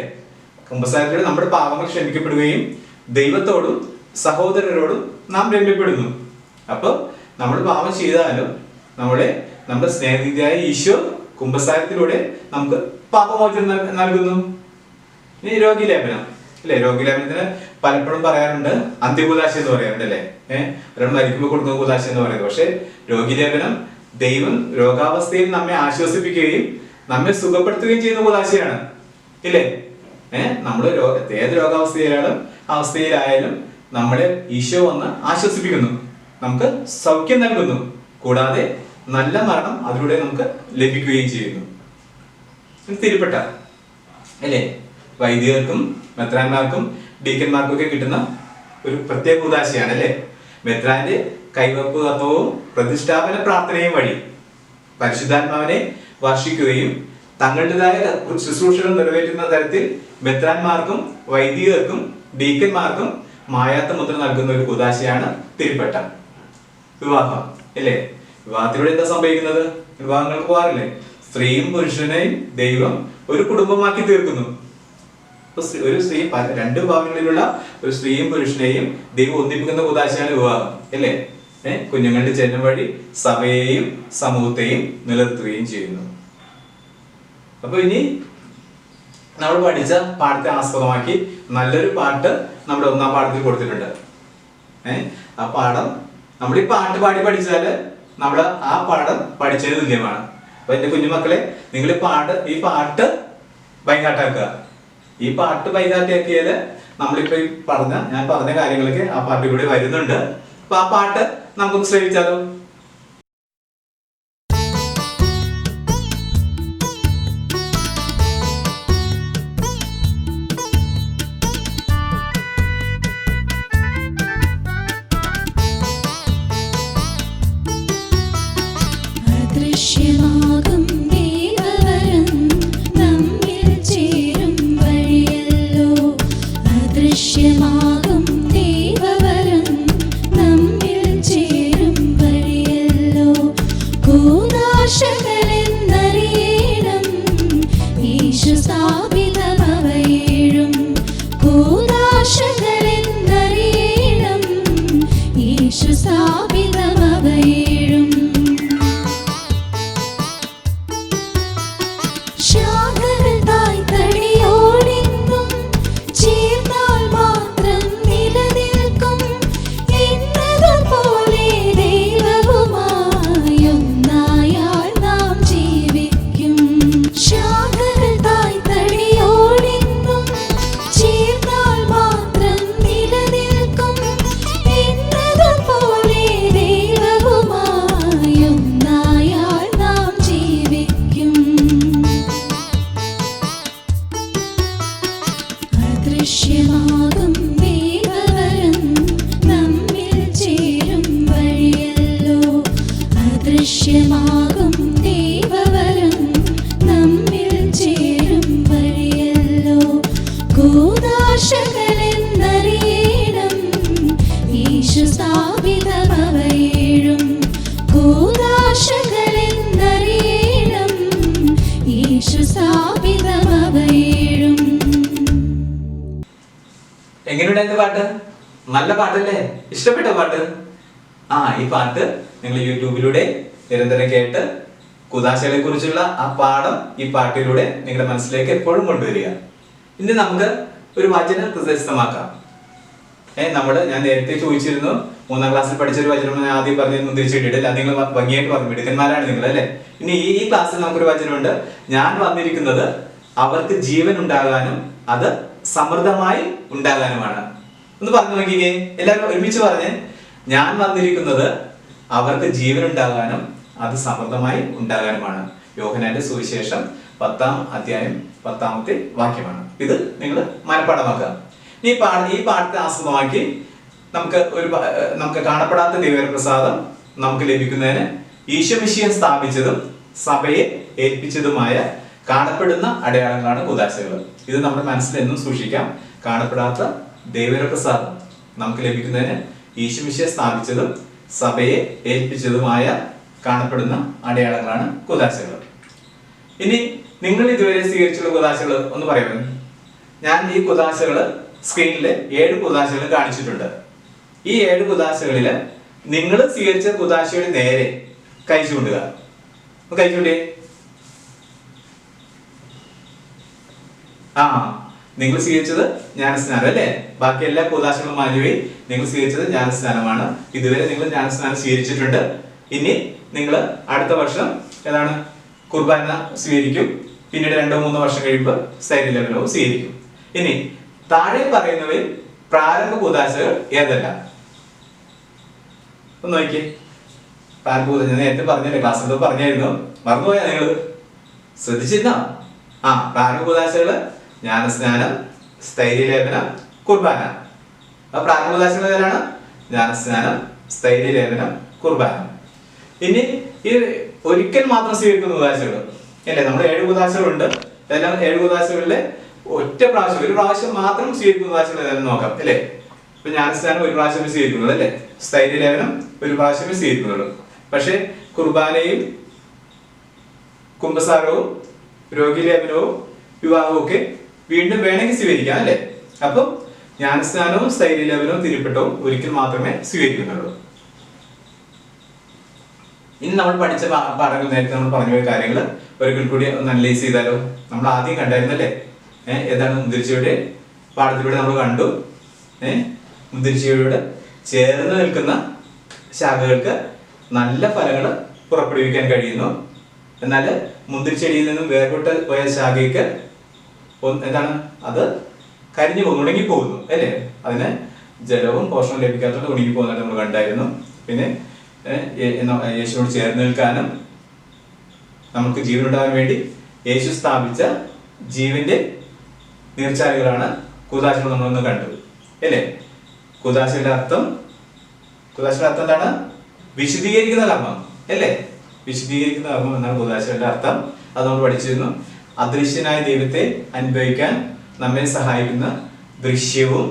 കുമ്പസാരത്തിലൂടെ നമ്മുടെ പാപങ്ങൾ ക്ഷമിക്കപ്പെടുകയും ദൈവത്തോടും സഹോദരരോടും നാം രമ്യപ്പെടുന്നു. അപ്പൊ നമ്മൾ പാപം ചെയ്താലും നമ്മുടെ സ്നേഹിതയായ ഈശോ കുമ്പസാരത്തിലൂടെ നമുക്ക് പാപമോചനം നൽകുന്നു. ഇനി രോഗിലേപനം അല്ലെ. രോഗിലേപനത്തിന് പലപ്പോഴും പറയാറുണ്ട് അന്ത്യകൂദാശ എന്ന് പറയാറുണ്ട് അല്ലെ. ഒരാൾ മരിക്കുമ്പോൾ കൊടുക്കുന്ന കൂദാശ എന്ന് പറയുന്നത്. പക്ഷെ രോഗിലേപനം ദൈവം രോഗാവസ്ഥയിൽ നമ്മെ ആശ്വസിപ്പിക്കുകയും നമ്മെ സുഖപ്പെടുത്തുകയും ചെയ്യുന്ന കൂദാശയാണ് ഇല്ലേ. നമ്മള് ഏത് അവസ്ഥയിലായാലും നമ്മളെ ഈശോ വന്ന് ആശ്വസിപ്പിക്കുന്നു, നമുക്ക് സൗഖ്യം നൽകുന്നു. കൂടാതെ നല്ല മരണം അതിലൂടെ നമുക്ക് ലഭിക്കുകയും ചെയ്യുന്നു. തിരുപ്പട്ട അല്ലേ. വൈദികർക്കും മെത്രാന്മാർക്കും ഡീക്കന്മാർക്കും ഒക്കെ കിട്ടുന്ന ഒരു പ്രത്യേക ഉദാശയാണ് അല്ലേ. മെത്രാന്റെ കൈവപ്പ് തത്വവും പ്രതിഷ്ഠാപന പ്രാർത്ഥനയും വഴി പരിശുദ്ധാത്മാവിനെ വർഷിക്കുകയും തങ്ങളുടേതായ ശുശ്രൂഷകൾ നിറവേറ്റുന്ന തരത്തിൽ മെത്രാന്മാർക്കും വൈദികർക്കും ഡീക്കന്മാർക്കും മായാത്ത മുദ്ര നൽകുന്ന ഒരു ഉദാശയാണ് തിരുപ്പട്ട. വിവാഹം അല്ലേ. വിവാഹത്തിലൂടെ എന്താ സംഭവിക്കുന്നത്? വിവാഹങ്ങൾക്ക് പോകാറില്ലേ. സ്ത്രീയും പുരുഷനെയും ദൈവം ഒരു കുടുംബമാക്കി തീർക്കുന്നു. ഒരു സ്ത്രീ രണ്ട് വിഭാഗങ്ങളിലുള്ള ഒരു സ്ത്രീയും പുരുഷനെയും ദൈവം ഒന്നിപ്പിക്കുന്ന ഉദാശയാണ് വിവാഹം അല്ലേ. കുഞ്ഞുങ്ങളുടെ ജന്മം വഴി സഭയെയും സമൂഹത്തെയും നിലനിർത്തുകയും ചെയ്യുന്നു. അപ്പൊ ഇനി നമ്മൾ പഠിച്ച പാഠത്തെ ആസ്പദമാക്കി നല്ലൊരു പാട്ട് നമ്മുടെ ഒന്നാം പാഠത്തിൽ കൊടുത്തിട്ടുണ്ട്. ആ പാഠം നമ്മൾ ഈ പാട്ട് പാടി പഠിച്ചാല് നമ്മുടെ ആ പാഠം പഠിച്ചതിന് തുല്യമാണ്. അപ്പൊ എന്റെ കുഞ്ഞുമക്കളെ, നിങ്ങൾ ഈ പാട്ട് ബൈഹാർട്ടാക്കുക. ഈ പാട്ട് ബൈഹാർട്ടാക്കിയാല് നമ്മളിപ്പോ ഞാൻ പറഞ്ഞ കാര്യങ്ങളൊക്കെ ആ പാട്ടിലൂടെ വരുന്നുണ്ട്. അപ്പൊ ആ പാട്ട് നമുക്കൊന്ന് ശ്രമിച്ചാലോ? എങ്ങനെയുണ്ടായിരുന്നു പാട്ട്? നല്ല പാട്ടല്ലേ? ഇഷ്ടപ്പെട്ട പാട്ട്? ഈ പാട്ട് നിങ്ങൾ യൂട്യൂബിലൂടെ നിരന്തരം കേട്ട് കൂദാശകളെ കുറിച്ചുള്ള ആ പാഠം ഈ പാട്ടിലൂടെ നിങ്ങളുടെ മനസ്സിലേക്ക് എപ്പോഴും കൊണ്ടുവരിക. ഇനി നമുക്ക് ഒരു വചനം ഹൃദയസ്ഥമാക്കാം. ഞാൻ നേരത്തെ ചോദിച്ചിരുന്നു, 3ാം ക്ലാസ്സിൽ പഠിച്ചൊരു വചനം ഞാൻ ആദ്യം പറഞ്ഞു തിരിച്ചിട്ടില്ല. നിങ്ങൾ ഭംഗിയായിട്ട് പറഞ്ഞു, മിടുക്കന്മാരാണ് നിങ്ങൾ അല്ലേ. ഇനി ഈ ക്ലാസ്സിൽ നമുക്കൊരു വചനമുണ്ട്. ഞാൻ വന്നിരിക്കുന്നത് അവർക്ക് ജീവൻ ഉണ്ടാകാനും അത് സമൃദ്ധമായി ഉണ്ടാകാനുമാണ്. ഒന്ന് പറഞ്ഞു നോക്കിക്കേ, എല്ലാവരും ഒരുമിച്ച് പറഞ്ഞേ. ഞാൻ വന്നിരിക്കുന്നത് അവർക്ക് ജീവൻ ഉണ്ടാകാനും അത് സമൃദ്ധമായി ഉണ്ടാകാനുമാണ്. യോഹന്നാന്റെ സുവിശേഷം 10-ാം അധ്യായം 10-ാമത്തെ വാക്യമാണ്. ഇത് നിങ്ങൾ മനഃപ്പാഠമാക്കുക. ഈ പാഠത്തെ ആസ്പദമാക്കി നമുക്ക് കാണപ്പെടാത്ത ദൈവപ്രസാദം നമുക്ക് ലഭിക്കുന്നതിന് ഈശോമിശിഹ സ്ഥാപിച്ചതും സഭയെ ഏൽപ്പിച്ചതുമായ കാണപ്പെടുന്ന അടയാളങ്ങളാണ് കൂദാശകൾ. ഇത് നമ്മുടെ മനസ്സിൽ എന്നും സൂക്ഷിക്കാം. കാണപ്പെടാത്ത ദൈവപ്രസാദം നമുക്ക് ലഭിക്കുന്നതിന് ഈശോമിശിഹ സ്ഥാപിച്ചതും സഭയെ ഏൽപ്പിച്ചതുമായ കാണപ്പെടുന്ന അടയാളങ്ങളാണ് കൂദാശകൾ. ഇനി നിങ്ങൾ ഇതുവരെ സ്വീകരിച്ചുള്ള കൂദാശകൾ ഒന്ന് പറയുമോ? ഞാൻ ഈ കൂദാശകള് സ്ക്രീനില് 7 കൂദാശകൾ കാണിച്ചിട്ടുണ്ട്. ഈ 7 കൂദാശകളില് നിങ്ങൾ സ്വീകരിച്ച കൂദാശയുടെ നേരെ കൈ ചൂണ്ടുക. കൈ ചൂണ്ടേ. നിങ്ങൾ സ്വീകരിച്ചത് ജ്ഞാനസ്നാനം അല്ലേ? ബാക്കി എല്ലാ കൂദാശകളും മാറ്റുകയും നിങ്ങൾ സ്വീകരിച്ചത് ജ്ഞാനസ്നാനമാണ്. ഇതുവരെ നിങ്ങൾ ജ്ഞാനസ്നാനം സ്വീകരിച്ചിട്ടുണ്ട്. ഇനി നിങ്ങൾ അടുത്ത വർഷം ഏതാണ് കുർബാന സ്വീകരിക്കും. പിന്നീട് 2-3 വർഷം കഴിയുമ്പോൾ സ്ഥൈര്യലവനവും സ്വീകരിക്കും. ഇനി താഴെ പറയുന്നവയിൽ പ്രാരംഭ കൂദാശകൾ ഏതെല്ലാം? ഒന്ന് നോക്കിയേ. പ്രാരംഭ കൂദാശ നേരത്തെ പറഞ്ഞല്ലേ, ക്ലാസ്സിൽ പറഞ്ഞായിരുന്നു, മറന്നുപോയാ നിങ്ങൾ? ശ്രദ്ധിച്ചിരുന്നോ? പ്രാരംഭ കൂദാശകള് ജ്ഞാനസ്നാനം, സ്ഥൈര്യലേപനം, കുർബാന. പ്രാരംഭ കൂദാശകൾ ഏതാണ്? ജ്ഞാനസ്നാനം, സ്ഥൈര്യലേപനം, കുർബാന. ഇനി ഈ ഒരിക്കൽ മാത്രം സ്വീകരിക്കുന്ന കൂദാശകൾ അല്ലേ? നമ്മൾ 7 കൂദാശകളുണ്ട്. അതെല്ലാം 7 കൂദാശകളിലെ ഒരു പ്രാവശ്യം മാത്രം സ്വീകരിക്കുന്ന കൂദാശകൾ ഏതായാലും നോക്കാം അല്ലേ? ഇപ്പൊ ജ്ഞാനസ്നാനം ഒരു പ്രാവശ്യമേ സ്വീകരിക്കുന്നുള്ളൂ അല്ലേ? സ്ഥൈര്യലേപനം ഒരു പ്രാവശ്യമേ സ്വീകരിക്കുന്നുള്ളൂ. പക്ഷെ കുർബാനയും കുംഭസാരവും രോഗീലേപനവും വിവാഹവും ഒക്കെ വീണ്ടും വേണമെങ്കിൽ സ്വീകരിക്കാം അല്ലേ? അപ്പം ജ്ഞാനസ്നാനവും സ്ഥൈര്യലേപനവും തിരുപ്പട്ടവും ഒരിക്കൽ മാത്രമേ സ്വീകരിക്കുന്നുള്ളൂ. ഇനി നമ്മൾ പഠിച്ച പാഠങ്ങൾ നേരത്തെ നമ്മൾ പറഞ്ഞു പോയ കാര്യങ്ങൾ ഒരിക്കൽ കൂടി ഒന്ന് അനലൈസ് ചെയ്താലോ? നമ്മൾ ആദ്യം കണ്ടായിരുന്നല്ലേ, ഏതാണ് മുന്തിരിച്ചയുടെ പാഠത്തിലൂടെ നമ്മൾ കണ്ടു. മുന്തിരിച്ചയോട് ചേർന്ന് നിൽക്കുന്ന ശാഖകൾക്ക് നല്ല ഫലങ്ങൾ പുറപ്പെടുവിക്കാൻ കഴിയുന്നു. എന്നാൽ മുന്തിരിച്ചെടിയിൽ നിന്നും വേർപെട്ട് പോയ ശാഖയ്ക്ക് എന്താണ്, അത് കരിഞ്ഞു പോകുന്നു, ഉണങ്ങിപ്പോകുന്നു അല്ലേ? അതിന് ജലവും പോഷണവും ലഭിക്കാത്തത് ഉണങ്ങി പോകുന്നതായിട്ട് നമ്മൾ കണ്ടായിരുന്നു. പിന്നെ യേശുവോട് ചേർന്ന് നിൽക്കാനും നമുക്ക് ജീവൻ ഉണ്ടാകാൻ വേണ്ടി യേശു സ്ഥാപിച്ച ജീവന്റെ നീർച്ചാലുകളാണ് കൂദാശകൾ നമ്മളൊന്ന് കണ്ടു അല്ലേ? കൂദാശയുടെ അർത്ഥം എന്താണ്? വിശദീകരിക്കുന്ന കർമ്മം അല്ലേ? വിശദീകരിക്കുന്ന കർമ്മം എന്നാണ് കൂദാശയുടെ അർത്ഥം. അത് നമ്മൾ പഠിച്ചിരുന്നു. അദൃശ്യനായ ദൈവത്തെ അനുഭവിക്കാൻ നമ്മെ സഹായിക്കുന്ന ദൃശ്യവും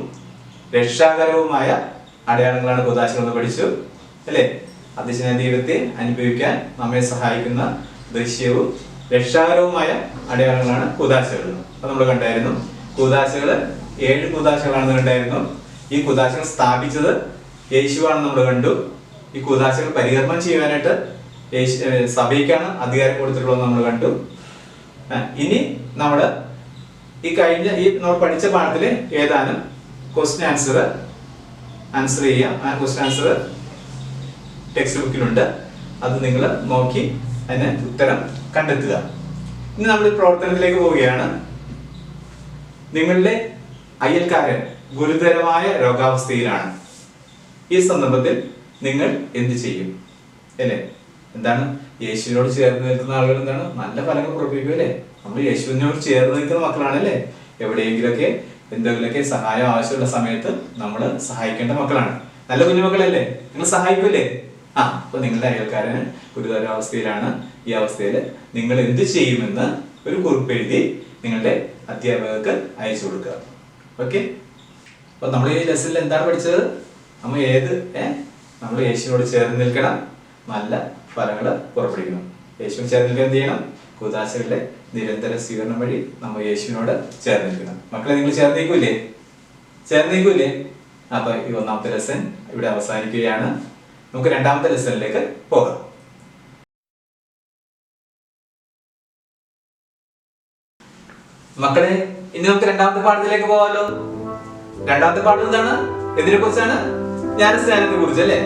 രക്ഷാകരവുമായ അടയാളങ്ങളാണ് കൂദാശകൾ എന്ന് പഠിച്ചു അല്ലേ? അദൃശ്യനായ ദൈവത്തെ അനുഭവിക്കാൻ നമ്മെ സഹായിക്കുന്ന ദൃശ്യവും രക്ഷാകരവുമായ അടയാളങ്ങളാണ് കൂദാശകൾ. അത് നമ്മൾ കണ്ടായിരുന്നു. കൂദാശകൾ 7 കൂദാശകളാണെന്ന് കണ്ടായിരുന്നു. ഈ കൂദാശകൾ സ്ഥാപിച്ചത് യേശുവാണെന്ന് നമ്മൾ കണ്ടു. ഈ കൂദാശകൾ പരികർമ്മം ചെയ്യുവാനായിട്ട് സഭയ്ക്കാണ് അധികാരം കൊടുത്തിട്ടുള്ളത് നമ്മൾ കണ്ടു. ഇനി നമ്മൾ നമ്മൾ പഠിച്ച പാഠത്തില് ഏതാനും ക്വസ്റ്റ്യൻ ആൻസർ ചെയ്യാം. ആ ക്വസ്റ്റ്യൻ ആൻസർ ടെക്സ്റ്റ് ബുക്കിലുണ്ട്. അത് നിങ്ങൾ നോക്കി അതിന് ഉത്തരം കണ്ടെത്തുക. ഇനി നമ്മൾ പ്രവർത്തനത്തിലേക്ക് പോവുകയാണ്. നിങ്ങളുടെ അയൽക്കാരൻ ഗുരുതരമായ രോഗാവസ്ഥയിലാണ്. ഈ സന്ദർഭത്തിൽ നിങ്ങൾ എന്ത് ചെയ്യും അല്ലേ? എന്താണ്, യേശുവിനോട് ചേർന്ന് നിൽക്കുന്ന ആളുകൾ എന്താണ് നല്ല ഫലങ്ങൾ പുറപ്പെടുവിക്കും അല്ലേ? നമ്മൾ യേശുവിനോട് ചേർന്ന് നിൽക്കുന്ന മക്കളാണ് അല്ലേ? എവിടെയെങ്കിലൊക്കെ എന്തെങ്കിലുമൊക്കെ സഹായം ആവശ്യമുള്ള സമയത്ത് നമ്മൾ സഹായിക്കേണ്ട മക്കളാണ്. നല്ല കുഞ്ഞുമക്കളല്ലേ? നിങ്ങൾ സഹായിക്കൂല്ലേ? അപ്പൊ നിങ്ങളുടെ അയൽക്കാരന് ഗുരുതരാവസ്ഥയിലാണ്. ഈ അവസ്ഥയിൽ നിങ്ങൾ എന്ത് ചെയ്യുമെന്ന് ഒരു കുറിപ്പ് എഴുതി നിങ്ങളുടെ അധ്യാപകർക്ക് അയച്ചു കൊടുക്കുക. ഓക്കെ. അപ്പൊ നമ്മൾ ഈ ലെസണിൽ എന്താണ് പഠിച്ചത്? നമ്മൾ യേശുവിനോട് ചേർന്ന് നിൽക്കണം, നല്ല ഫലങ്ങൾ പുറപ്പെടുവിക്കണം. യേശുവിനോട് ചേർന്ന് നിൽക്കാൻ എന്ത് ചെയ്യണം? കൂദാശകളുടെ നിരന്തര സ്വീകരണം വഴി നമ്മൾ യേശുവിനോട് ചേർന്ന് നിൽക്കണം. മക്കളെ, നിങ്ങൾ ചേർന്ന് നിൽക്കൂലേ? ചേർന്നേക്കൂലേ? അപ്പൊ ഈ ഒന്നാമത്തെ ലെസൺ ഇവിടെ അവസാനിക്കുകയാണ്. നമുക്ക് രണ്ടാമത്തെ ലെസണിലേക്ക് പോകാം. മക്കളെ, ഇനി നമുക്ക് രണ്ടാമത്തെ പാഠത്തിലേക്ക് പോകാമല്ലോ. രണ്ടാമത്തെ പാഠം എന്താണ്? എന്തിനെ കുറിച്ചാണ്? ജ്ഞാനസ്നാനത്തെ കുറിച്ച് അല്ലേ?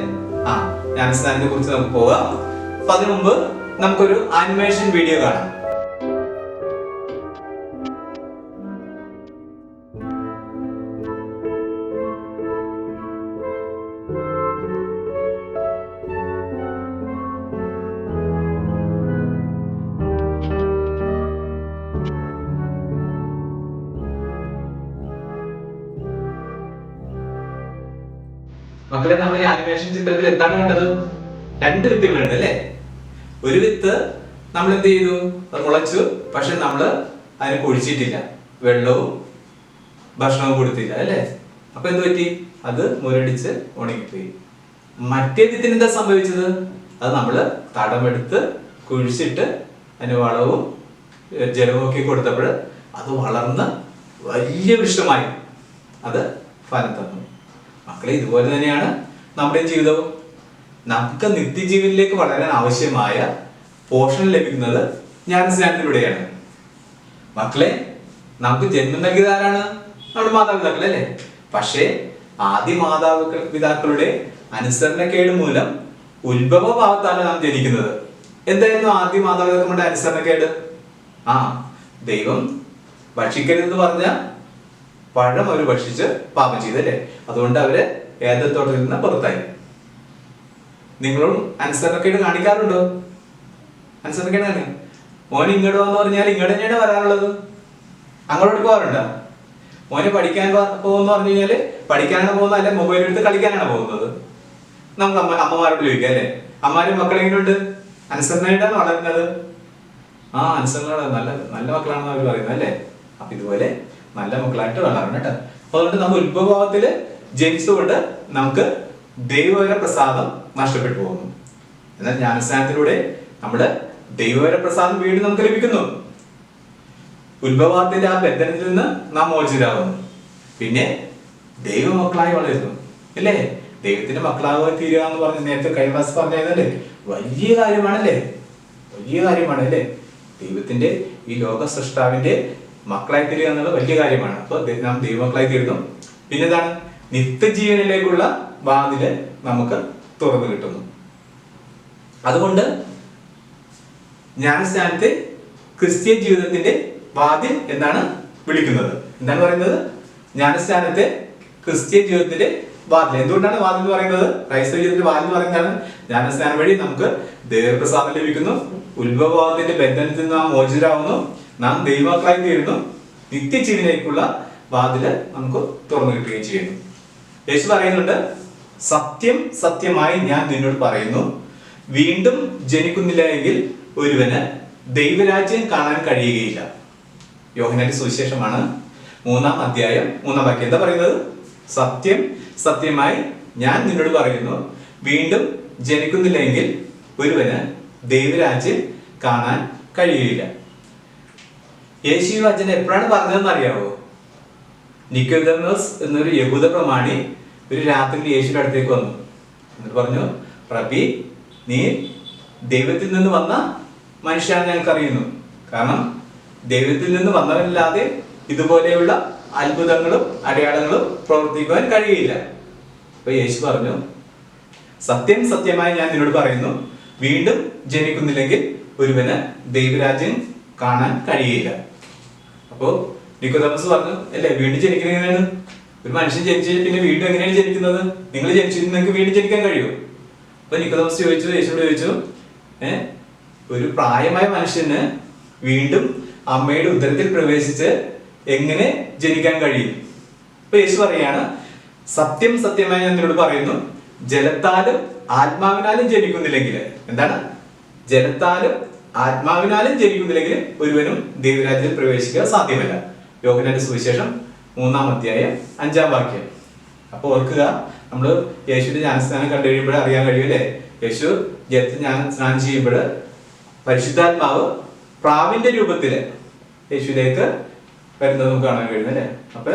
ജ്ഞാനസ്നാനത്തെ കുറിച്ച് നമുക്ക് പോകാം. അപ്പൊ അതിനു മുമ്പ് നമുക്കൊരു ആനിമേഷൻ വീഡിയോ കാണാം. മക്കളെ, നമ്മൾ ഈ ആനിമേഷൻ ചിത്രത്തിൽ എന്താണ് കണ്ടത്? രണ്ട് വിത്തുകളുണ്ട് അല്ലേ? ഒരു വിത്ത് നമ്മൾ എന്ത് ചെയ്തു? അത് മുളച്ചു. പക്ഷെ നമ്മള് അതിനെ പൊഴിച്ചിട്ടില്ല, വെള്ളവും ഭക്ഷണവും കൊടുത്തില്ല അല്ലേ? അപ്പൊ എന്ത് പറ്റി? അത് മുരടിച്ച് ഉണങ്ങിപ്പോയി. മറ്റേ വിത്തിന് എന്താ സംഭവിച്ചത്? അത് നമ്മള് തടമെടുത്ത് കുഴിച്ചിട്ട് അതിന് വളവും ജലവും ഒക്കെ കൊടുത്തപ്പോൾ അത് വളർന്ന് വലിയ വൃക്ഷമായി അത് ഫലം തന്നു. മക്കളെ, ഇതുപോലെ തന്നെയാണ് നമ്മുടെ ജീവിതവും. നമുക്ക് നിത്യജീവനിലേക്ക് വളരാൻ ആവശ്യമായ പോഷണം ലഭിക്കുന്നത് ജ്ഞാനസ്നാനത്തിലൂടെയാണ്. മക്കളെ, നമുക്ക് ജന്മം നൽകിയത് ആരാണ്? നമ്മുടെ മാതാപിതാക്കൾ അല്ലേ? പക്ഷേ ആദ്യ മാതാപിതാക്കളുടെ അനുസരണക്കേട് മൂലം ഉത്ഭവ ഭാവത്താണ് നാം ജനിക്കുന്നത്. എന്തായിരുന്നു ആദ്യ മാതാപിതാക്കളുടെ അനുസരണക്കേട്? ദൈവം ഭക്ഷിക്കരുതെന്ന് പറഞ്ഞ പഴം അവർ ഭക്ഷിച്ച് പാപം ചെയ്തല്ലേ? അതുകൊണ്ട് അവര് ഏദത്തോട്ടത്തിൽ നിന്ന് പുറത്തായി. നിങ്ങളും അനുസരണക്കേട് കാണിക്കാറുണ്ടോ? അനുസരണക്കേട് കാണിക്കാം. മോൻ ഇങ്ങോട്ട് വന്ന് പറഞ്ഞാൽ ഇങ്ങോട്ട് തന്നെയാണ് വരാറുള്ളത്. അങ്ങോട്ട് പോകാറുണ്ടോ? മോന് പഠിക്കാൻ പോകുന്ന പറഞ്ഞു കഴിഞ്ഞാല് പഠിക്കാനാണ് പോകുന്നത്, അല്ലെ മൊബൈൽ എടുത്ത് കളിക്കാനാണ് പോകുന്നത്? നമുക്ക് അമ്മമാരോട് ചോദിക്കാം അല്ലെ? അമ്മമാരും മക്കളെങ്ങനെയുണ്ട്? അനുസരണയായിട്ടാണ് വളരുന്നത്. അനുസരണ നല്ല നല്ല മക്കളാണെന്ന് അവർ പറയുന്നത് അല്ലേ? അപ്പൊ ഇതുപോലെ നല്ല മക്കളായിട്ട് വളരണം കേട്ടോ. അതുകൊണ്ട് നമ്മൾ ഉത്ഭവഭാവത്തില് ജനിച്ചുകൊണ്ട് നമുക്ക് ദൈവവര പ്രസാദം നഷ്ടപ്പെട്ടു പോകുന്നു. എന്നാൽ ജ്ഞാനസ്നാനത്തിലൂടെ നമ്മുടെ ദൈവവര പ്രസാദം വീണ്ടും നമുക്ക് ലഭിക്കുന്നു. ഉത്ഭവത്തിന്റെ ആ ബന്ധനത്തിൽ നിന്ന് നാം മോചിതരാകുന്നു. പിന്നെ ദൈവമക്കളായി വളരുന്നു അല്ലേ? ദൈവത്തിന്റെ മക്കളാകാൻ തീരുക എന്ന് പറഞ്ഞ് നേരത്തെ കൈവാസ് പറഞ്ഞല്ലേ? വലിയ കാര്യമാണല്ലേ? വലിയ കാര്യമാണ്. ദൈവത്തിന്റെ ഈ ലോക സൃഷ്ടാവിന്റെ മക്കളായി തീരുക എന്നുള്ളത് വലിയ കാര്യമാണ്. അപ്പൊ നാം ദൈവമക്കളായി തീരുന്നു. പിന്നെന്താണ്? നിത്യജീവനിലേക്കുള്ള വാതില് നമുക്ക് തുറന്നു കിട്ടുന്നു. അതുകൊണ്ട് ജ്ഞാനസ്നാനത്തെ ക്രിസ്ത്യൻ ജീവിതത്തിന്റെ വാതിൽ എന്നാണ് വിളിക്കുന്നത്. എന്താണ് പറയുന്നത്? ജ്ഞാനസ്നാനത്തെ ക്രിസ്ത്യൻ ജീവിതത്തിന്റെ വാതിൽ. എന്തുകൊണ്ടാണ് വാതിൽ എന്ന് പറയുന്നത്? ക്രൈസ്തവ ജീവിതത്തിന്റെ വാതിൽ എന്ന് പറയുന്നതാണ് ജ്ഞാനസ്നാനം വഴി നമുക്ക് ദൈവപ്രസാദം ലഭിക്കുന്നു. ഉത്ഭവഭാവത്തിന്റെ ബന്ധനത്തിൽ നിന്ന് നാം മോചിതരാകുന്നു. നാം ദൈവമക്കളായി തീരുന്നു. നിത്യജീവനിലേക്കുള്ള വാതില് നമുക്ക് തുറന്നു കിട്ടുകയും ചെയ്യുന്നു. യേശു പറയുന്നുണ്ട്, സത്യം സത്യമായി ഞാൻ നിന്നോട് പറയുന്നു, വീണ്ടും ജനിക്കുന്നില്ല എങ്കിൽ ഒരുവന് ദൈവരാജ്യം കാണാൻ കഴിയുകയില്ല. യോഹന്നാന്റെ സുവിശേഷമാണ് 3-ാം അധ്യായം 3-ാം വാക്യം. എന്താ പറയുന്നത്? സത്യം സത്യമായി ഞാൻ നിന്നോട് പറയുന്നു, വീണ്ടും ജനിക്കുന്നില്ല എങ്കിൽ ഒരുവന് ദൈവരാജ്യം കാണാൻ കഴിയുകയില്ല. യേശു ഈ വചനം എപ്പോഴാണ് പറഞ്ഞതെന്ന് അറിയാവോ? നിക്കോദെമോസ് എന്നൊരു യഹൂദ പ്രമാണി ഒരു രാത്രി യേശുവിന്റെ അടുത്തേക്ക് വന്നു. എന്നിട്ട് പറഞ്ഞു, റബ്ബി, നീ ദൈവത്തിൽ നിന്ന് വന്ന മനുഷ്യനാണ് ഞങ്ങൾക്ക് അറിയുന്നു. കാരണം ദൈവത്തിൽ നിന്ന് വന്നവനല്ലാതെ ഇതുപോലെയുള്ള അത്ഭുതങ്ങളും അടയാളങ്ങളും പ്രവർത്തിക്കുവാൻ കഴിയില്ല. അപ്പൊ യേശു പറഞ്ഞു, സത്യം സത്യമായി ഞാൻ നിന്നോട് പറയുന്നു, വീണ്ടും ജനിക്കുന്നില്ലെങ്കിൽ ഒരുവന് ദൈവരാജ്യം കാണാൻ കഴിയില്ല. അപ്പോ നിക്കോദെമോസ് പറഞ്ഞു, അല്ലേ, വീണ്ടും ജനിക്കുന്നത് എങ്ങനെയാണ്? ഒരു മനുഷ്യൻ ജനിച്ചു പിന്നെ വീണ്ടും എങ്ങനെയാണ് ജനിക്കുന്നത്? നിങ്ങൾ ജനിച്ചു, നിങ്ങൾക്ക് വീണ്ടും ജനിക്കാൻ കഴിയുമോ? അപ്പൊ നിക്കോദെമോസ് ചോദിച്ചു, യേശുവോട് ചോദിച്ചു, ഒരു പ്രായമായ മനുഷ്യന് വീണ്ടും അമ്മയുടെ ഉദരത്തിൽ പ്രവേശിച്ച് എങ്ങനെ ജനിക്കാൻ കഴിയും? അപ്പൊ യേശു പറയാണ്, സത്യം സത്യമായി ഞാൻ നിന്നോട് പറയുന്നു, ജലത്താലും ആത്മാവിനാലും ജനിക്കുന്നില്ലെങ്കിൽ, എന്താണ്? ജലത്താലും ആത്മാവിനാലും ജനിക്കുന്നില്ലെങ്കിൽ ഒരുവനും ദൈവരാജ്യത്തിൽ പ്രവേശിക്കാൻ സാധ്യമല്ല. യോഹന്നാന്റെ സുവിശേഷം 3-ാം അധ്യായം 5-ാം വാക്യം. അപ്പൊ ഓർക്കുക, നമ്മള് യേശുവിന്റെ ജ്ഞാനസ്നാനം കണ്ടു കഴിയുമ്പോൾ അറിയാൻ കഴിയും അല്ലേ? യേശു ജലത്തിൽ സ്നാനം ചെയ്യുമ്പോൾ പരിശുദ്ധാത്മാവ് പ്രാവിന്റെ രൂപത്തില് യേശുവിലേക്ക് വരുന്നത് നമുക്ക് കാണാൻ കഴിയുന്നു അല്ലേ. അപ്പൊ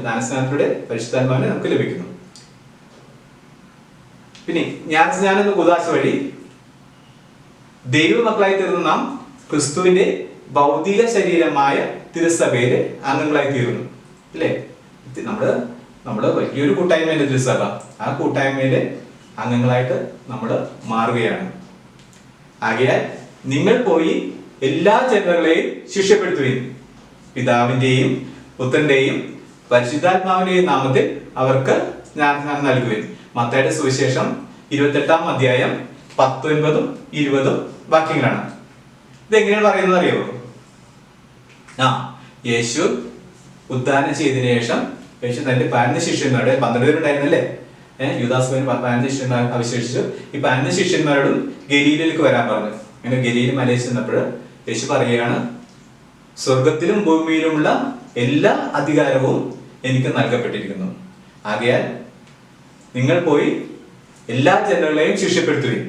ജ്ഞാനസ്നാനത്തിലൂടെ പരിശുദ്ധാത്മാവിനെ നമുക്ക് ലഭിക്കുന്നു. പിന്നെ ജ്ഞാനസ്നാനം എന്ന കൂദാശ വഴി ദൈവമക്കളായി തീർന്ന നാം ക്രിസ്തുവിന്റെ ഭൗതിക ശരീരമായ തിരുസഭയിലെ അംഗങ്ങളായി തീർന്നു അല്ലേ. നമ്മള് വലിയൊരു കൂട്ടായ്മയിലെ തിരുസഭ, ആ കൂട്ടായ്മയിലെ അംഗങ്ങളായിട്ട് നമ്മൾ മാറുകയാണ്. ആകയാൽ നിങ്ങൾ പോയി എല്ലാ ജനങ്ങളെയും ശിഷ്യപ്പെടുത്തുകയും പിതാവിന്റെയും പുത്രന്റെയും പരിശുദ്ധാത്മാവിന്റെയും നാമത്തിൽ അവർക്ക് ജ്ഞാനസ്നാനം നൽകുകയും. മത്തായിയുടെ സുവിശേഷം 28-ാം അധ്യായം 19-20 വാക്യങ്ങളാണ്. ഇതെങ്ങനെയാണ് പറയുന്നത് അറിയോ? യേശു ഉദ്ധാനം ചെയ്തതിനു ശേഷം യേശു തന്റെ 12 ശിഷ്യന്മാരുടെ 12 പേരുണ്ടായിരുന്നല്ലേ. യൂദാസ് 12 ശിഷ്യന്മാർ അവശേഷിച്ചു. ഈ 12 ശിഷ്യന്മാരോടും ഗലീലയിലേക്ക് വരാൻ പറഞ്ഞു. അങ്ങനെ ഗലീല മലയിൽ ചെന്നപ്പോൾ യേശു പറയുകയാണ്, സ്വർഗത്തിലും ഭൂമിയിലുമുള്ള എല്ലാ അധികാരവും എനിക്ക് നൽകപ്പെട്ടിരിക്കുന്നു. ആകയാൽ നിങ്ങൾ പോയി എല്ലാ ജനങ്ങളെയും ശിഷ്യപ്പെടുത്തുകയും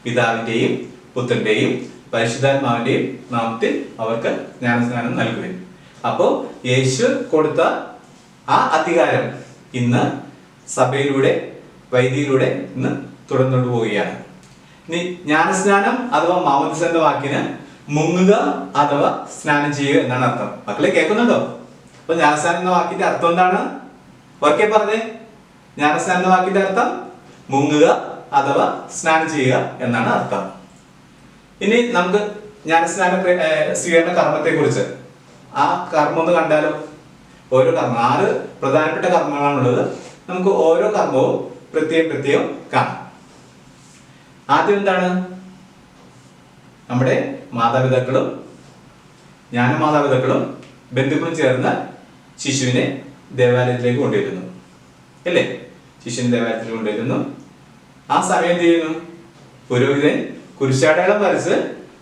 പിതാവിന്റെയും പുത്രന്റെയും പരിശുദ്ധാത്മാവിന്റെയും നാമത്തിൽ അവർക്ക് ജ്ഞാനസ്നാനം നൽകുകയും. അപ്പോ യേശു കൊടുത്ത ആ അധികാരം ഇന്ന് സഭയിലൂടെ വൈദികയിലൂടെ ഇന്ന് തുടർന്നുകൊണ്ട് പോവുകയാണ്. ഇനി ജ്ഞാനസ്നാനം അഥവാ മാമോദിസ എന്ന വാക്കിന് മുങ്ങുക അഥവാ സ്നാനം ചെയ്യുക എന്നാണ് അർത്ഥം. മക്കളെ കേൾക്കുന്നുണ്ടോ? അപ്പൊ ജ്ഞാനസ്നാനം എന്ന വാക്കിന്റെ അർത്ഥം എന്താണ്? ഓർക്കെ പറഞ്ഞേ. ജ്ഞാനസ്നാനം എന്ന വാക്കിന്റെ അർത്ഥം മുങ്ങുക അഥവാ സ്നാനം ചെയ്യുക എന്നാണ് അർത്ഥം. ഇനി നമുക്ക് ജ്ഞാനസ്നാന സ്വീകരണ കർമ്മത്തെ കുറിച്ച് ആ കർമ്മം ഒന്ന് കണ്ടാലോ? ഓരോ കർമ്മം 6 പ്രധാനപ്പെട്ട കർമ്മങ്ങളാണുള്ളത്. നമുക്ക് ഓരോ കർമ്മവും പ്രത്യേകം കാണാം. ആദ്യം എന്താണ്? നമ്മുടെ മാതാപിതാക്കളും ജ്ഞാനമാതാപിതാക്കളും ബന്ധുക്കളും ചേർന്ന് ശിശുവിനെ ദേവാലയത്തിലേക്ക് കൊണ്ടുവരുന്നു അല്ലേ. ശിശുവിനെ ദേവാലയത്തിൽ കൊണ്ടുവരുന്നു. ആ സമയം എന്ത് ചെയ്യുന്നു? പുരോഹിതൻ കുരിശടയാളം വരച്ച്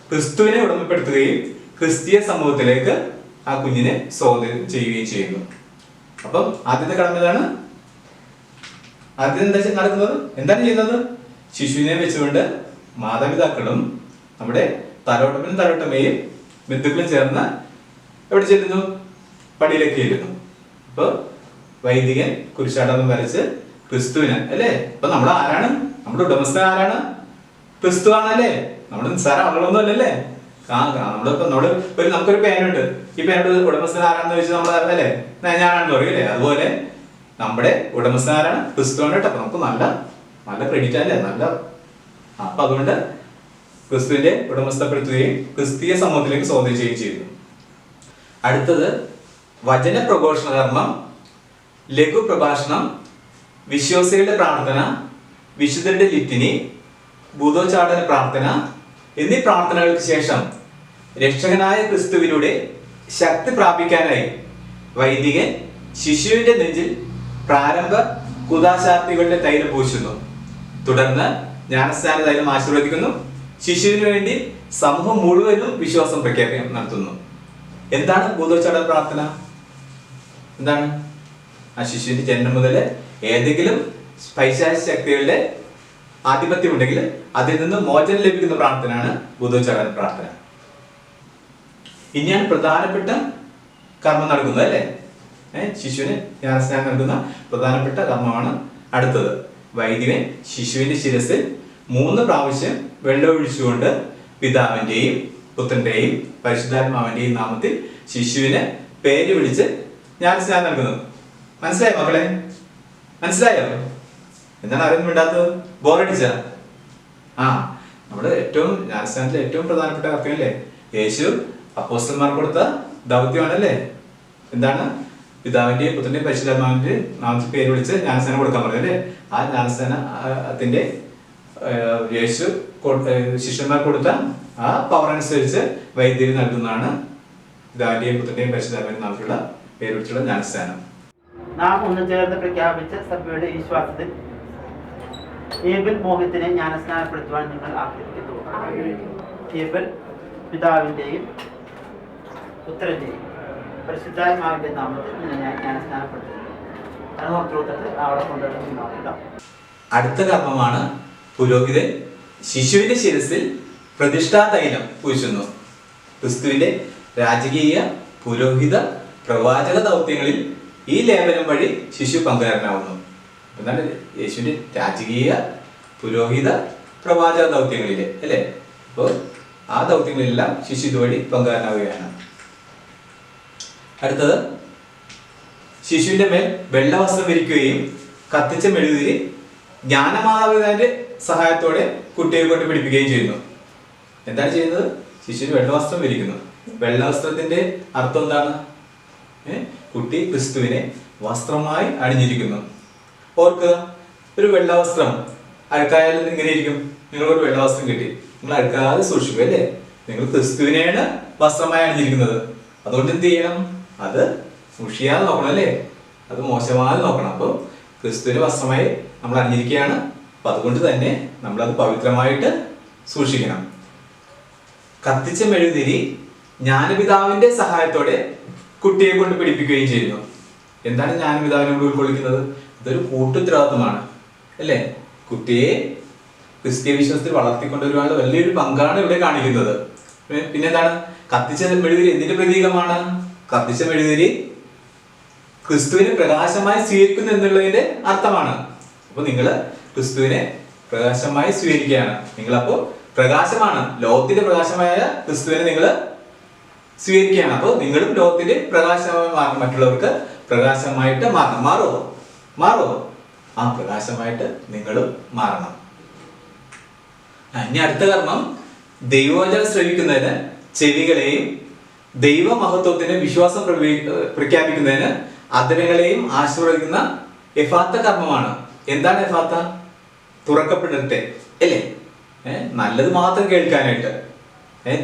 ക്രിസ്തുവിനെ ഉടമപ്പെടുത്തുകയും ക്രിസ്തീയ സമൂഹത്തിലേക്ക് ആ കുഞ്ഞിനെ സ്വാഗതം ചെയ്യുകയും ചെയ്യുന്നു. അപ്പം ആദ്യത്തെ കടമ ഇതാണ്. ആദ്യം എന്താ നടക്കുന്നത്? എന്താണ് ചെയ്യുന്നത്? ശിശുവിനെ വെച്ചുകൊണ്ട് മാതാപിതാക്കളും നമ്മുടെ തലോട്ടമ്മനും തലോട്ടമ്മയും ബന്ധുക്കളും ചേർന്ന് എവിടെ ചെല്ലുന്നു? പടിയിലേക്ക് ചെല്ലുന്നു. അപ്പൊ വൈദികൻ കുരിശാടം വരച്ച് ക്രിസ്തുവിന് അല്ലേ. അപ്പൊ നമ്മൾ ആരാണ്? നമ്മുടെ ഉടമസ്ഥൻ ആരാണ്? ക്രിസ്തു ആണല്ലേ. നമ്മുടെ നിസ്സാര ആളുകളൊന്നും അല്ലല്ലേ. നമുക്കൊരു പേനുണ്ട്. ഈ പേനോട് ഉടമസ്ഥൻ ആരാണെന്ന് ചോദിച്ചാൽ നമ്മൾ അല്ലേ ഞാനാണെന്ന് പറയും അല്ലേ. അതുപോലെ നമ്മുടെ ഉടമസ്ഥൻ ആരാണ്? ക്രിസ്തു ആണ് കേട്ടോ. അപ്പൊ നമുക്ക് നല്ല ക്രെഡിറ്റ് അല്ലേ, നല്ല. അപ്പൊ അതുകൊണ്ട് ക്രിസ്തുവിന്റെ ഉടമസ്ഥപ്പെടുത്തുകയും ക്രിസ്തീയ സമൂഹത്തിലേക്ക് സ്വാഗതം ചെയ്യുകയും ചെയ്യുന്നു. അടുത്തത് വചന പ്രഘോഷണ കർമ്മം, ലഘു പ്രഭാഷണം, വിശ്വാസികളുടെ പ്രാർത്ഥന, വിശുദ്ധരുടെ ലിറ്റിനി, ഭൂതോച്ചാടന പ്രാർത്ഥന എന്നീ പ്രാർത്ഥനകൾക്ക് ശേഷം രക്ഷകനായ ക്രിസ്തുവിലൂടെ ശക്തി പ്രാപിക്കാനായി വൈദികൻ ശിശുവിന്റെ നെഞ്ചിൽ പ്രാരംഭ കുദാശാർത്ഥികളുടെ തൈലം പൂശുന്നു. തുടർന്ന് ജ്ഞാനസ്നാന തൈലം ആശീർവദിക്കുന്നു. ശിശുവിന് വേണ്ടി സമൂഹം മുഴുവനും വിശ്വാസം പ്രഖ്യാപനം നടത്തുന്നു. എന്താണ് ഭൂതോച്ചാടന പ്രാർത്ഥന? എന്താണ്? ആ ശിശുവിന്റെ ജന്മം മുതൽ ഏതെങ്കിലും പൈശാചിക ശക്തികളുടെ ആധിപത്യം ഉണ്ടെങ്കിൽ അതിൽ നിന്ന് മോചനം ലഭിക്കുന്ന പ്രാർത്ഥനയാണ് ഭൂതോച്ചാടന പ്രാർത്ഥന. ഇനിയാണ് പ്രധാനപ്പെട്ട കർമ്മം നടക്കുന്നത് അല്ലേ. ശിശുവിന് ജ്ഞാനസ്നാനം നൽകുന്ന പ്രധാനപ്പെട്ട കർമ്മമാണ് അടുത്തത്. വൈദികൻ ശിശുവിന്റെ ശിരസിൽ 3 പ്രാവശ്യം വെള്ളമൊഴിച്ചുകൊണ്ട് പിതാവിന്റെയും പുത്രന്റെയും പരിശുദ്ധാത്മാവിന്റെയും നാമത്തിൽ ശിശുവിന് പേര് വിളിച്ച് ജ്ഞാനസ്നാനം നൽകുന്നു. മനസ്സിലായോ മക്കളെ? മനസ്സിലായോ? എന്താണ് അറിയാൻ വേണ്ടാത്തത്? ബോറടിച്ച? നമ്മുടെ ജ്ഞാനസ്നാനത്തിലെ ഏറ്റവും പ്രധാനപ്പെട്ട കർത്തവ്യമല്ലേ. യേശു അപ്പോസ്തലന്മാർ കൊടുത്ത ദൗത്യമാണല്ലേ. എന്താണ്? പിതാവിന്റെയും പുത്രന്റെയും പരിശുദ്ധാത്മാവിന്റെയും നാമത്തിൽ പേര് വിളിച്ച് ജ്ഞാനസ്നാനം കൊടുക്കാൻ പറഞ്ഞു അല്ലേ. ആ ജ്ഞാനസ്നാനത്തിന്റെ യേശു ശിഷ്യന്മാർ കൊടുത്ത ആ പവർ അനുസരിച്ച് വൈദ്യുതി നൽകുന്നതാണ് പിതാവിന്റെയും പുത്രന്റെയും പരിശുദ്ധാത്മാവിന്റെയും നാമത്തിലുള്ള പേര് വിളിച്ചുള്ള ജ്ഞാനസ്നാനം. നാം ഒന്ന് ചേർന്ന് പ്രഖ്യാപിച്ച സഭയുടെ വിശ്വാസത്തിൽ ഏബൽ മോഹത്തിനെ ജ്ഞാനസ്നാനപ്പെടുത്തുവാൻ നിങ്ങൾ ആഗ്രഹിക്കുന്നു. ഏബൽ പിതാവിന്റെയും പുത്രന്റെയും പരിശുദ്ധാത്മാവിന്റെ നാമത്തിൽ ഞാൻ ജ്ഞാനസ്നാനപ്പെടുത്തുന്നു. അവിടെ കൊണ്ടുവരുന്ന അടുത്ത കർമ്മമാണ് പുരോഹിതൻ ശിശുവിന്റെ ശിരസിൽ പ്രതിഷ്ഠാ തൈലം പൂശുന്നു. ക്രിസ്തുവിന്റെ രാജകീയ പുരോഹിത പ്രവാചക ദൗത്യങ്ങളിൽ ഈ ലേപനം വഴി ശിശു പങ്കുകാരനാവുന്നു. എന്താണ് യേശുവിന്റെ രാജകീയ പുരോഹിത പ്രവാചക ദൗത്യങ്ങളിലെ അല്ലേ? അപ്പോൾ ആ ദൗത്യങ്ങളിലെല്ലാം ശിശു ഇതുവഴി പങ്കുകാരനാവുകയാണ്. അടുത്തത്, ശിശുവിന്റെ മേൽ വെള്ളവസ്ത്രം വിരിക്കുകയും കത്തിച്ച മെഴുകുതിരി ജ്ഞാനമാതാപിതാവിന്റെ സഹായത്തോടെ കുട്ടിയെ കൊണ്ട് പിടിപ്പിക്കുകയും ചെയ്യുന്നു. എന്താണ് ചെയ്യുന്നത്? ശിശുവിന് വെള്ളവസ്ത്രം വിരിക്കുന്നു. വെള്ളവസ്ത്രത്തിന്റെ അർത്ഥം എന്താണ്? കുട്ടി ക്രിസ്തുവിനെ വസ്ത്രമായി അണിഞ്ഞിരിക്കുന്നു. ഓർക്കുക, ഒരു വെള്ളവസ്ത്രം അഴുക്കായാലും ഇങ്ങനെ ഇരിക്കും. നിങ്ങൾക്കൊരു വെള്ളവസ്ത്രം കിട്ടി, നിങ്ങൾ അഴുക്കാതെ സൂക്ഷിക്കും അല്ലേ? നിങ്ങൾ ക്രിസ്തുവിനെയാണ് വസ്ത്രമായി അണിഞ്ഞിരിക്കുന്നത്. അതുകൊണ്ട് എന്ത് ചെയ്യണം? അത് മുഷിയാതെ നോക്കണം അല്ലേ? അത് മോശമാതെ നോക്കണം. അപ്പോൾ ക്രിസ്തുവിന്റെ വസ്ത്രമായി നമ്മൾ അണിഞ്ഞിരിക്കുകയാണ്. അപ്പൊ അതുകൊണ്ട് തന്നെ നമ്മളത് പവിത്രമായിട്ട് സൂക്ഷിക്കണം. കത്തിച്ച മെഴുകുതിരി ജ്ഞാനപിതാവിന്റെ സഹായത്തോടെ കുട്ടിയെ കൊണ്ട് പിടിപ്പിക്കുകയും ചെയ്യുന്നു. എന്താണ് ജ്ഞാനപിതാവിനെ കൊണ്ട് ഉൾക്കൊള്ളിക്കുന്നത്? ഇതൊരു കൂട്ടുത്തരവാദിത്വമാണ് അല്ലേ? കുട്ടിയെ ക്രിസ്തീയ വിശ്വാസത്തിൽ വളർത്തിക്കൊണ്ടുവരുവാനുള്ള വലിയൊരു പങ്കാണ് ഇവിടെ കാണിക്കുന്നത്. പിന്നെന്താണ്? കത്തിച്ച മെഴുകുതിരി എന്തിന്റെ പ്രതീകമാണ്? കത്തിച്ച മെഴുകുതിരി ക്രിസ്തുവിനെ പ്രകാശമായി സ്വീകരിക്കുന്നു എന്നുള്ളതിന്റെ അർത്ഥമാണ്. അപ്പൊ നിങ്ങൾ ക്രിസ്തുവിനെ പ്രകാശമായി സ്വീകരിക്കുകയാണ്. നിങ്ങളപ്പോ പ്രകാശമാണ്, ലോകത്തിന്റെ പ്രകാശമായ ക്രിസ്തുവിനെ നിങ്ങൾ സ്വീകരിക്കുകയാണ്. അപ്പോൾ നിങ്ങളും ലോകത്തിന്റെ പ്രകാശമായി മാറണം. മറ്റുള്ളവർക്ക് പ്രകാശമായിട്ട് മാറണം. മാറോ? ആ പ്രകാശമായിട്ട് നിങ്ങളും മാറണം. ഇനി അടുത്ത കർമ്മം, ദൈവവചനം ശ്രവിക്കുന്നതിന് ചെവികളെയും ദൈവമഹത്വത്തിന് വിശ്വാസം പ്രഖ്യാപിക്കുന്നതിന് അധരങ്ങളെയും ആശീർവദിക്കുന്ന എഫാത്ത കർമ്മമാണ്. എന്താണ് എഫാത്ത? തുറക്കപ്പെടട്ടെ അല്ലേ? നല്ലത് മാത്രം കേൾക്കാനായിട്ട്,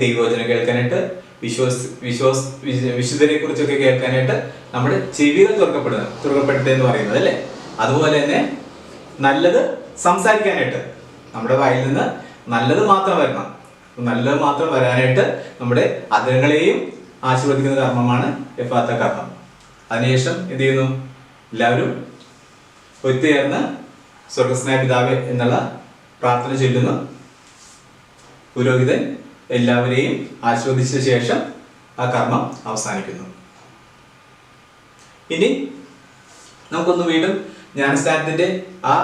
ദൈവവചനം കേൾക്കാനായിട്ട്, വിശുദ്ധരെ കുറിച്ചൊക്കെ കേൾക്കാനായിട്ട് നമ്മുടെ ചെവികൾ തുറക്കപ്പെടട്ടെ എന്ന് പറയുന്നത് അല്ലേ? അതുപോലെ തന്നെ നല്ലത് സംസാരിക്കാനായിട്ട് നമ്മുടെ വായിൽ നിന്ന് നല്ലത് മാത്രം വരണം. നല്ലത് മാത്രം വരാനായിട്ട് നമ്മുടെ അധരങ്ങളെയും ആശീർവദിക്കുന്ന കർമ്മമാണ് എഫാത്ത കർമ്മം. അതിനുശേഷം എന്ത് ചെയ്യുന്നു? എല്ലാവരും ഒത്തുചേർന്ന് സ്വർഗസ്നായ പിതാവേ എന്നുള്ള പ്രാർത്ഥന ചൊല്ലുന്നു. പുരോഹിതൻ എല്ലാവരെയും ആശീർവദിച്ച ശേഷം ആ കർമ്മം അവസാനിക്കുന്നു. ഇനി നമുക്കൊന്ന് വീണ്ടും ജ്ഞാനസ്നാനത്തിന്റെ ആ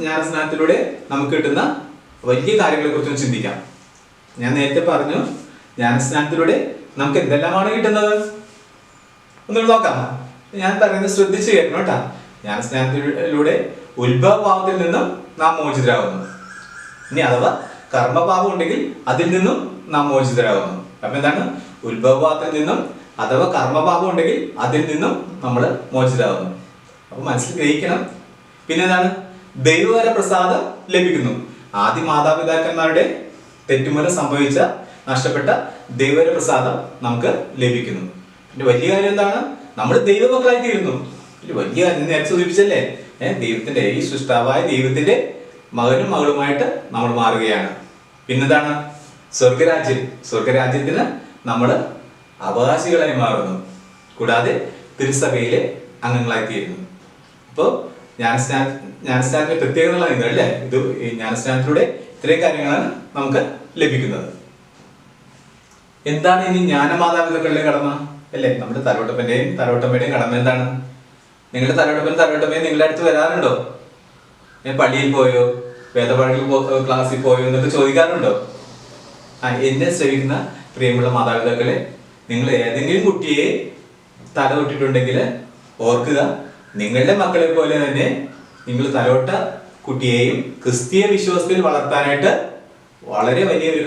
ജ്ഞാനസ്നാനത്തിലൂടെ നമുക്ക് കിട്ടുന്ന വലിയ കാര്യങ്ങളെ കുറിച്ചൊന്ന് ചിന്തിക്കാം. ഞാൻ നേരത്തെ പറഞ്ഞു, ജ്ഞാനസ്നാനത്തിലൂടെ നമുക്ക് എന്തെല്ലാമാണ് കിട്ടുന്നത് ഒന്നുകൂടി നോക്കാം. ഞാൻ പറയുന്നത് ശ്രദ്ധിച്ചു കേൾക്കണം കേട്ടാ. ജ്ഞാനസ്നാനത്തിലൂടെ ഉത്ഭവഭാവത്തിൽ നിന്നും നാം മോചിതരാകുന്നു. ഇനി അഥവാ കർമ്മഭാവം ഉണ്ടെങ്കിൽ അതിൽ നിന്നും നാം മോചിതരാകുന്നു. അപ്പൊ എന്താണ്? ഉത്ഭവഭാവത്തിൽ നിന്നും അഥവാ കർമ്മഭാവം ഉണ്ടെങ്കിൽ അതിൽ നിന്നും നമ്മൾ മോചിതരാകുന്നു. അപ്പൊ മനസ്സിൽ ഗ്രഹിക്കണം. പിന്നെ എന്താണ്? ദൈവവര പ്രസാദം ലഭിക്കുന്നു. ആദ്യ മാതാപിതാക്കന്മാരുടെ തെറ്റുമൂലം സംഭവിച്ച നഷ്ടപ്പെട്ട ദൈവവര പ്രസാദം നമുക്ക് ലഭിക്കുന്നു. പിന്നെ വലിയ കാര്യം എന്താണ്? നമ്മൾ ദൈവമക്കളായി തീരുന്നു. വലിയ കാര്യം നേരത്തെ സൂചിപ്പിച്ചല്ലേ? ദൈവത്തിന്റെ, ഈ സൃഷ്ടാവായ ദൈവത്തിന്റെ മകനും മകളുമായിട്ട് നമ്മൾ മാറുകയാണ്. പിന്നെന്താണ്? സ്വർഗരാജ്യത്തിന് നമ്മൾ അവകാശികളായി മാറുന്നു. കൂടാതെ തിരുസഭയിലെ അംഗങ്ങളായി തീരുന്നു. അപ്പോൾ ജ്ഞാനസ്നാനത്തിന്റെ പ്രത്യേകതകൾ നിങ്ങൾ അല്ലേ? ഈ ജ്ഞാനസ്നാനത്തിലൂടെ ഇത്രയും കാര്യങ്ങളാണ് നമുക്ക് ലഭിക്കുന്നത്. എന്താണ് ഇനി ജ്ഞാനമാതാപിതാക്കളുടെ കടമ അല്ലേ? നമ്മുടെ തലവട്ടമ്മയുടെയും കടമ എന്താണ്? നിങ്ങളുടെ തലവട്ടമ്മയും നിങ്ങളുടെ അടുത്ത് വരാറുണ്ടോ? പള്ളിയിൽ പോയോ, വേദപാഠികൾ ക്ലാസ്സിൽ പോയോ എന്നൊക്കെ ചോദിക്കാറുണ്ടോ? എന്നെ ശ്രമിക്കുന്ന പ്രിയമുള്ള മാതാപിതാക്കളെ, നിങ്ങൾ ഏതെങ്കിലും കുട്ടിയെ തലതൊട്ടിട്ടുണ്ടെങ്കിൽ ഓർക്കുക, നിങ്ങളുടെ മക്കളെ പോലെ തന്നെ നിങ്ങൾ തലവട്ട കുട്ടിയെയും ക്രിസ്തീയ വിശ്വാസത്തിൽ വളർത്താനായിട്ട് വളരെ വലിയൊരു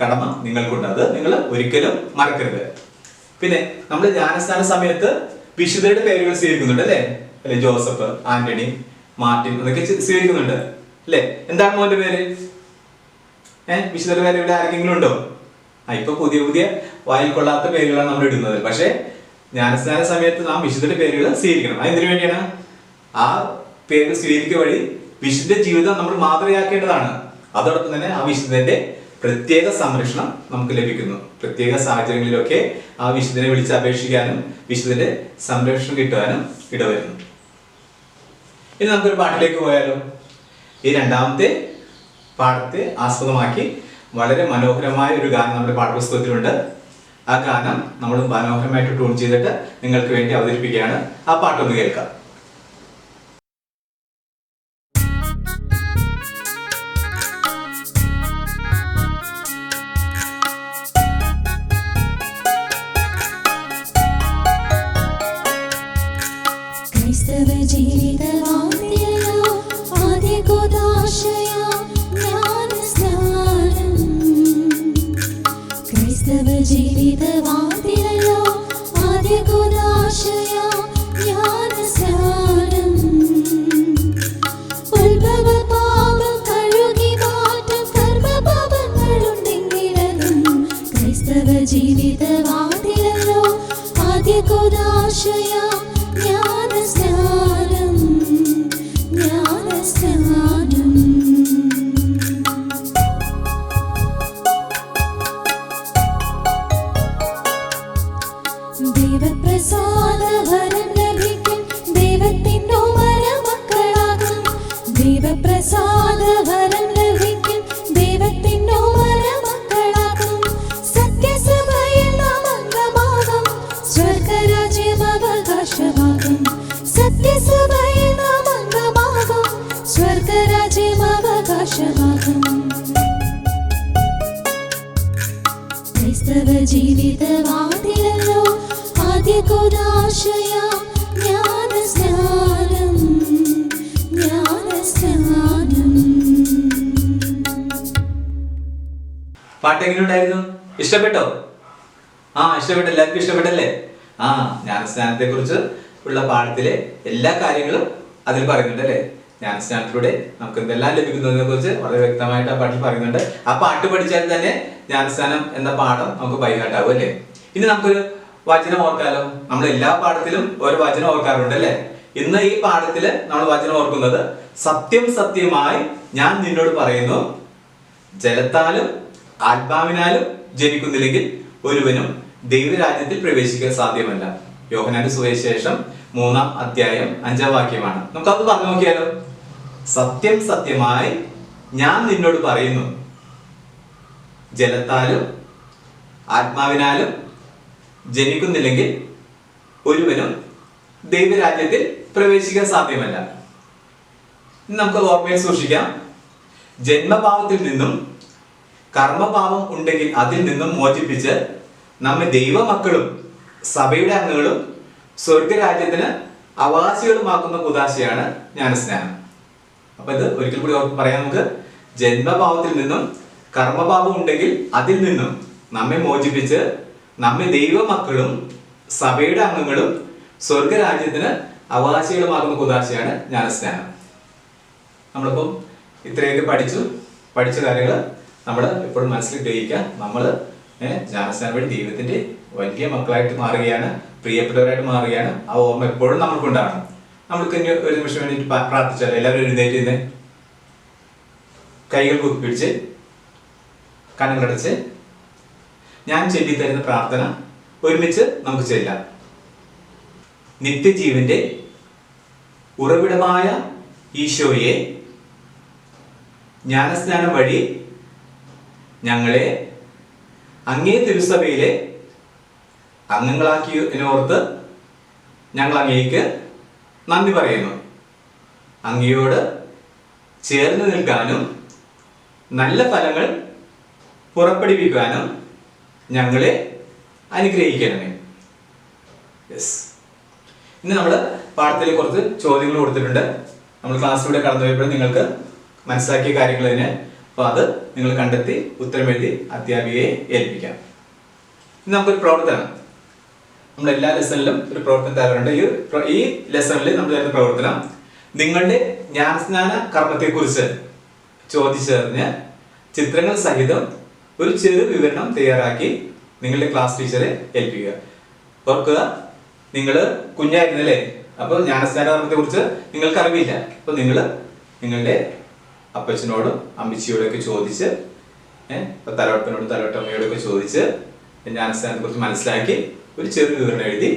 കടമ നിങ്ങൾക്കുണ്ട്. അത് നിങ്ങൾ ഒരിക്കലും മറക്കരുത്. പിന്നെ നമ്മൾ ജ്ഞാനസ്നാന സമയത്ത് വിശുദ്ധരുടെ പേരുകൾ സ്വീകരിക്കുന്നുണ്ട് അല്ലേ? ജോസഫ്, ആന്റണി, മാർട്ടിൻ എന്നൊക്കെ സ്വീകരിക്കുന്നുണ്ട് അല്ലേ? എന്താണ് മോന്റെ പേര്? വിശുദ്ധരുടെ പേര് ഇവിടെ ആരെങ്കിലും ഉണ്ടോ? ഇപ്പൊ പുതിയ വായിൽ കൊള്ളാത്ത പേരുകളാണ് നമ്മൾ ഇടുന്നത്. പക്ഷെ ജ്ഞാനസ്നാന സമയത്ത് നാം വിശുദ്ധരുടെ പേരുകൾ സ്വീകരിക്കണം. അതെന്തിനു വേണ്ടിയാണ്? ആ പേര് സ്വീകരിക്കുക വഴി വിശുദ്ധ ജീവിതം നമ്മൾ മാതൃകയാക്കേണ്ടതാണ്. അതോടൊപ്പം തന്നെ ആ വിശുദ്ധന്റെ പ്രത്യേക സംരക്ഷണം നമുക്ക് ലഭിക്കുന്നു. പ്രത്യേക സാഹചര്യങ്ങളിലൊക്കെ ആ വിശുദ്ധനെ വിളിച്ച് അപേക്ഷിക്കാനും വിശുദ്ധന്റെ സംരക്ഷണം കിട്ടുവാനും ഇടവരുന്നു. ഇനി നമുക്കൊരു പാട്ടിലേക്ക് പോയാലോ? ഈ രണ്ടാമത്തെ പാഠത്തെ ആസ്പദമാക്കി വളരെ മനോഹരമായ ഒരു ഗാനം നമ്മുടെ പാഠപുസ്തകത്തിലുണ്ട്. ആ ഗാനം നമ്മൾ മനോഹരമായിട്ട് ട്യൂൺ ചെയ്തിട്ട് നിങ്ങൾക്ക് വേണ്ടി അവതരിപ്പിക്കുകയാണ്. ആ പാട്ടൊന്ന് കേൾക്കാം. പാട്ട് എങ്ങനെയുണ്ടായിരുന്നു? ഇഷ്ടപ്പെട്ടോ? ഇഷ്ടപ്പെട്ടു. എല്ലാവർക്കും ഇഷ്ടപ്പെട്ടല്ലേ? ജ്ഞാനസ്നാനത്തെ കുറിച്ച് ഉള്ള പാഠത്തിലെ എല്ലാ കാര്യങ്ങളും അതിൽ പറയുന്നുണ്ട് അല്ലേ? ജ്ഞാനസ്നാനത്തിലൂടെ നമുക്ക് എന്തെല്ലാം ലഭിക്കുന്നതിനെ കുറിച്ച് വളരെ വ്യക്തമായിട്ട് ആ പാട്ടിൽ പറയുന്നുണ്ട്. ആ പാട്ട് പഠിച്ചാൽ തന്നെ ജ്ഞാനസ്നാനം എന്ന പാഠം നമുക്ക് ബൈഹാർട്ടാവും അല്ലേ? ഇനി നമുക്കൊരു വചനം ഓർക്കാലോ. നമ്മൾ എല്ലാ പാഠത്തിലും ഒരു വചനം ഓർക്കാറുണ്ട് അല്ലേ? ഇന്ന് ഈ പാഠത്തില് നമ്മൾ വചനം ഓർക്കുന്നത്, സത്യം സത്യമായി ഞാൻ നിന്നോട് പറയുന്നു, ജലത്താലും ആത്മാവിനാലും ജനിക്കുന്നില്ലെങ്കിൽ ഒരുവനും ദൈവരാജ്യത്തിൽ പ്രവേശിക്കാൻ സാധ്യമല്ല. യോഹന്നാന്റെ സുവിശേഷം 3-ാം അധ്യായം 5-ാം വാക്യമാണ്. നമുക്കത് പറഞ്ഞു നോക്കിയാലോ. സത്യം സത്യമായി ഞാൻ നിന്നോട് പറയുന്നു, ജലത്താലും ആത്മാവിനാലും ജനിക്കുന്നില്ലെങ്കിൽ ഒരുവനും ദൈവരാജ്യത്തിൽ പ്രവേശിക്കാൻ സാധ്യമല്ല. നമുക്ക് ഓർമ്മയിൽ സൂക്ഷിക്കാം. ജന്മഭാവത്തിൽ നിന്നും കർമ്മഭാവം ഉണ്ടെങ്കിൽ അതിൽ നിന്നും മോചിപ്പിച്ച് നമ്മെ ദൈവമക്കളും സഭയുടെ അംഗങ്ങളും സ്വർഗരാജ്യത്തിന് അവകാശികളുമാക്കുന്ന കുദാശയാണ് ജ്ഞാനസ്നാനം. അപ്പൊ ഇത് ഒരിക്കൽ കൂടി പറയാം നമുക്ക്. ജന്മഭാവത്തിൽ നിന്നും കർമ്മഭാവം ഉണ്ടെങ്കിൽ അതിൽ നിന്നും നമ്മെ മോചിപ്പിച്ച് നമ്മെ ദൈവമക്കളും സഭയുടെ അംഗങ്ങളും സ്വർഗരാജ്യത്തിന് അവകാശികളുമാക്കുന്ന കുദാശയാണ് ജ്ഞാനസ്നാനം. നമ്മളിപ്പം ഇത്രയൊക്കെ പഠിച്ച കാര്യങ്ങൾ നമ്മൾ എപ്പോഴും മനസ്സിൽ ഗ്രഹിക്കുക. നമ്മൾ ജ്ഞാനസ്നാനം വഴി ദൈവത്തിന്റെ വലിയ മക്കളായിട്ട് മാറുകയാണ്, പ്രിയപ്പെട്ടവരായിട്ട് മാറുകയാണ്. ആ ഓർമ്മ എപ്പോഴും നമ്മൾക്കുണ്ടാകണം. നമ്മൾക്ക് ഇനി ഒരു നിമിഷം വേണ്ടിയിട്ട് പ്രാർത്ഥിച്ചാൽ എല്ലാവരും എഴുന്നേറ്റ് നിന്ന് കൈകൾ കുത്തിപ്പിടിച്ച് കണ്ണുകളടച്ച് ഞാൻ ചൊല്ലിത്തരുന്ന പ്രാർത്ഥന ഒരുമിച്ച് നമുക്ക് ചെല്ലാം. നിത്യജീവന്റെ ഉറവിടമായ ഈശോയെ, ജ്ഞാനസ്നാനം വഴി ഞങ്ങളെ അങ്ങേ തിരുസഭയിലെ അംഗങ്ങളാക്കിയതിനോർത്ത് ഞങ്ങൾ അങ്ങേക്ക് നന്ദി പറയുന്നു. അങ്ങയോട് ചേർന്ന് നിൽക്കാനും നല്ല ഫലങ്ങൾ പുറപ്പെടുവിക്കാനും ഞങ്ങളെ അനുഗ്രഹിക്കണമേ. ഇന്ന് നമ്മൾ പാഠത്തിൽ കുറച്ച് ചോദ്യങ്ങൾ കൊടുത്തിട്ടുണ്ട്. നമ്മൾ ക്ലാസ്സിലൂടെ കടന്നു പോയപ്പോഴും നിങ്ങൾക്ക് മനസ്സിലാക്കിയ കാര്യങ്ങൾ തന്നെ. അപ്പോൾ അത് നിങ്ങൾ കണ്ടെത്തി ഉത്തരം എഴുതി അധ്യാപികയെ ഏൽപ്പിക്കാം. ഇന്ന് നമുക്കൊരു പ്രവർത്തനം, നമ്മൾ എല്ലാ ലെസണിലും ഒരു പ്രവർത്തനം തരാറുണ്ട്. ഈ ലെസണിൽ നമ്മൾ തരുന്ന പ്രവർത്തനം, നിങ്ങളുടെ ജ്ഞാനസ്നാന കർമ്മത്തെക്കുറിച്ച് ചോദിച്ചറിഞ്ഞ് ചിത്രങ്ങൾ സഹിതം ഒരു ചെറു വിവരണം തയ്യാറാക്കി നിങ്ങളുടെ ക്ലാസ് ടീച്ചറെ ഏൽപ്പിക്കുക. ഓർക്കുക, നിങ്ങൾ കുഞ്ഞായിരുന്നല്ലേ, അപ്പോൾ ജ്ഞാനസ്നാന കർമ്മത്തെ കുറിച്ച് നിങ്ങൾക്ക് അറിവില്ല. അപ്പോൾ നിങ്ങൾ നിങ്ങളുടെ അപ്പച്ചനോടും അമ്മച്ചിയോടൊക്കെ ചോദിച്ച്, തലവട്ടനോടും തലവട്ടമ്മയോടൊക്കെ ചോദിച്ച് ജ്ഞാനസ്നാനത്തെ കുറിച്ച് മനസ്സിലാക്കി ഒരു ചെറു വിവരണം എഴുതി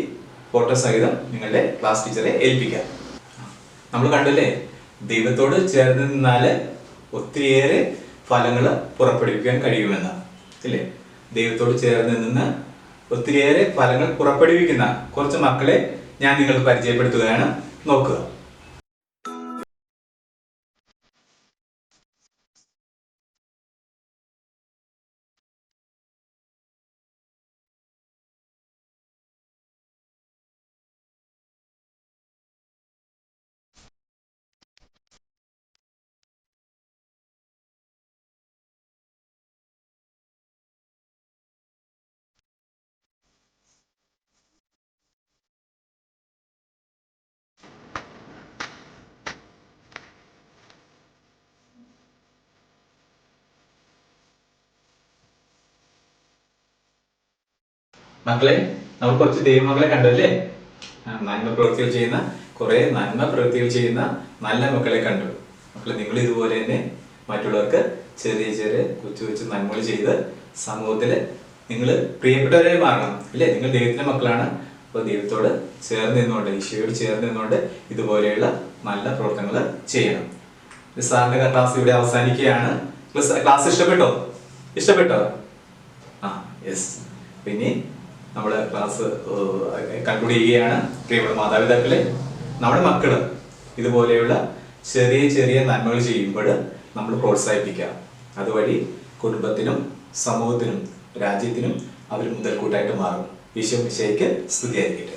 ഫോട്ടോ സഹിതം നിങ്ങളുടെ ക്ലാസ് ടീച്ചറെ ഏൽപ്പിക്കുക. നമ്മൾ കണ്ടില്ലേ, ദൈവത്തോട് ചേർന്ന് നിന്നാൽ ഒത്തിരിയേറെ ഫലങ്ങൾ പുറപ്പെടുവിക്കാൻ കഴിയുമെന്ന്, ഇല്ലേ? ദൈവത്തോട് ചേർന്ന് നിന്ന് ഒത്തിരിയേറെ ഫലങ്ങൾ പുറപ്പെടുവിക്കുന്ന കുറച്ച് മക്കളെ ഞാൻ നിങ്ങൾക്ക് പരിചയപ്പെടുത്തുകയാണ്. നോക്കുക. മക്കളെ, നമ്മൾ കുറച്ച് ദൈവമക്കളെ കണ്ടല്ലേ? നന്മ പ്രവൃത്തികൾ ചെയ്യുന്ന നന്മ പ്രവൃത്തികൾ ചെയ്യുന്ന നല്ല മക്കളെ കണ്ടു. മക്കളെ, നിങ്ങൾ ഇതുപോലെ തന്നെ മറ്റുള്ളവർക്ക് ചെറിയ ചെറിയ കൊച്ചു നന്മകൾ ചെയ്ത് സമൂഹത്തില് നിങ്ങൾ പ്രിയപ്പെട്ടവരായി മാറണം അല്ലേ? നിങ്ങൾ ദൈവത്തിന്റെ മക്കളാണ്. അപ്പോൾ ദൈവത്തോട് ചേർന്ന് നിന്നുകൊണ്ട്, ഈശോയോട് ചേർന്ന് നിന്നുകൊണ്ട് ഇതുപോലെയുള്ള നല്ല പ്രവർത്തനങ്ങൾ ചെയ്യണം. സാറിന്റെ ക്ലാസ് ഇവിടെ അവസാനിക്കുകയാണ്. ക്ലാസ് ഇഷ്ടപ്പെട്ടോ? യെസ്. പിന്നെ നമ്മുടെ ക്ലാസ് കൺക്ലൂഡ് ചെയ്യുകയാണ്. പ്രിയപ്പെട്ട മാതാപിതാക്കളെ, നമ്മുടെ മക്കള് ഇതുപോലെയുള്ള ചെറിയ ചെറിയ നന്മകൾ ചെയ്യുമ്പോൾ നമ്മൾ പ്രോത്സാഹിപ്പിക്കുക. അതുവഴി കുടുംബത്തിനും സമൂഹത്തിനും രാജ്യത്തിനും അവർ മുതൽക്കൂട്ടായിട്ട് മാറും. ഈശോ മിശിഹായ്ക്ക് സ്തുതിയായിരിക്കട്ടെ.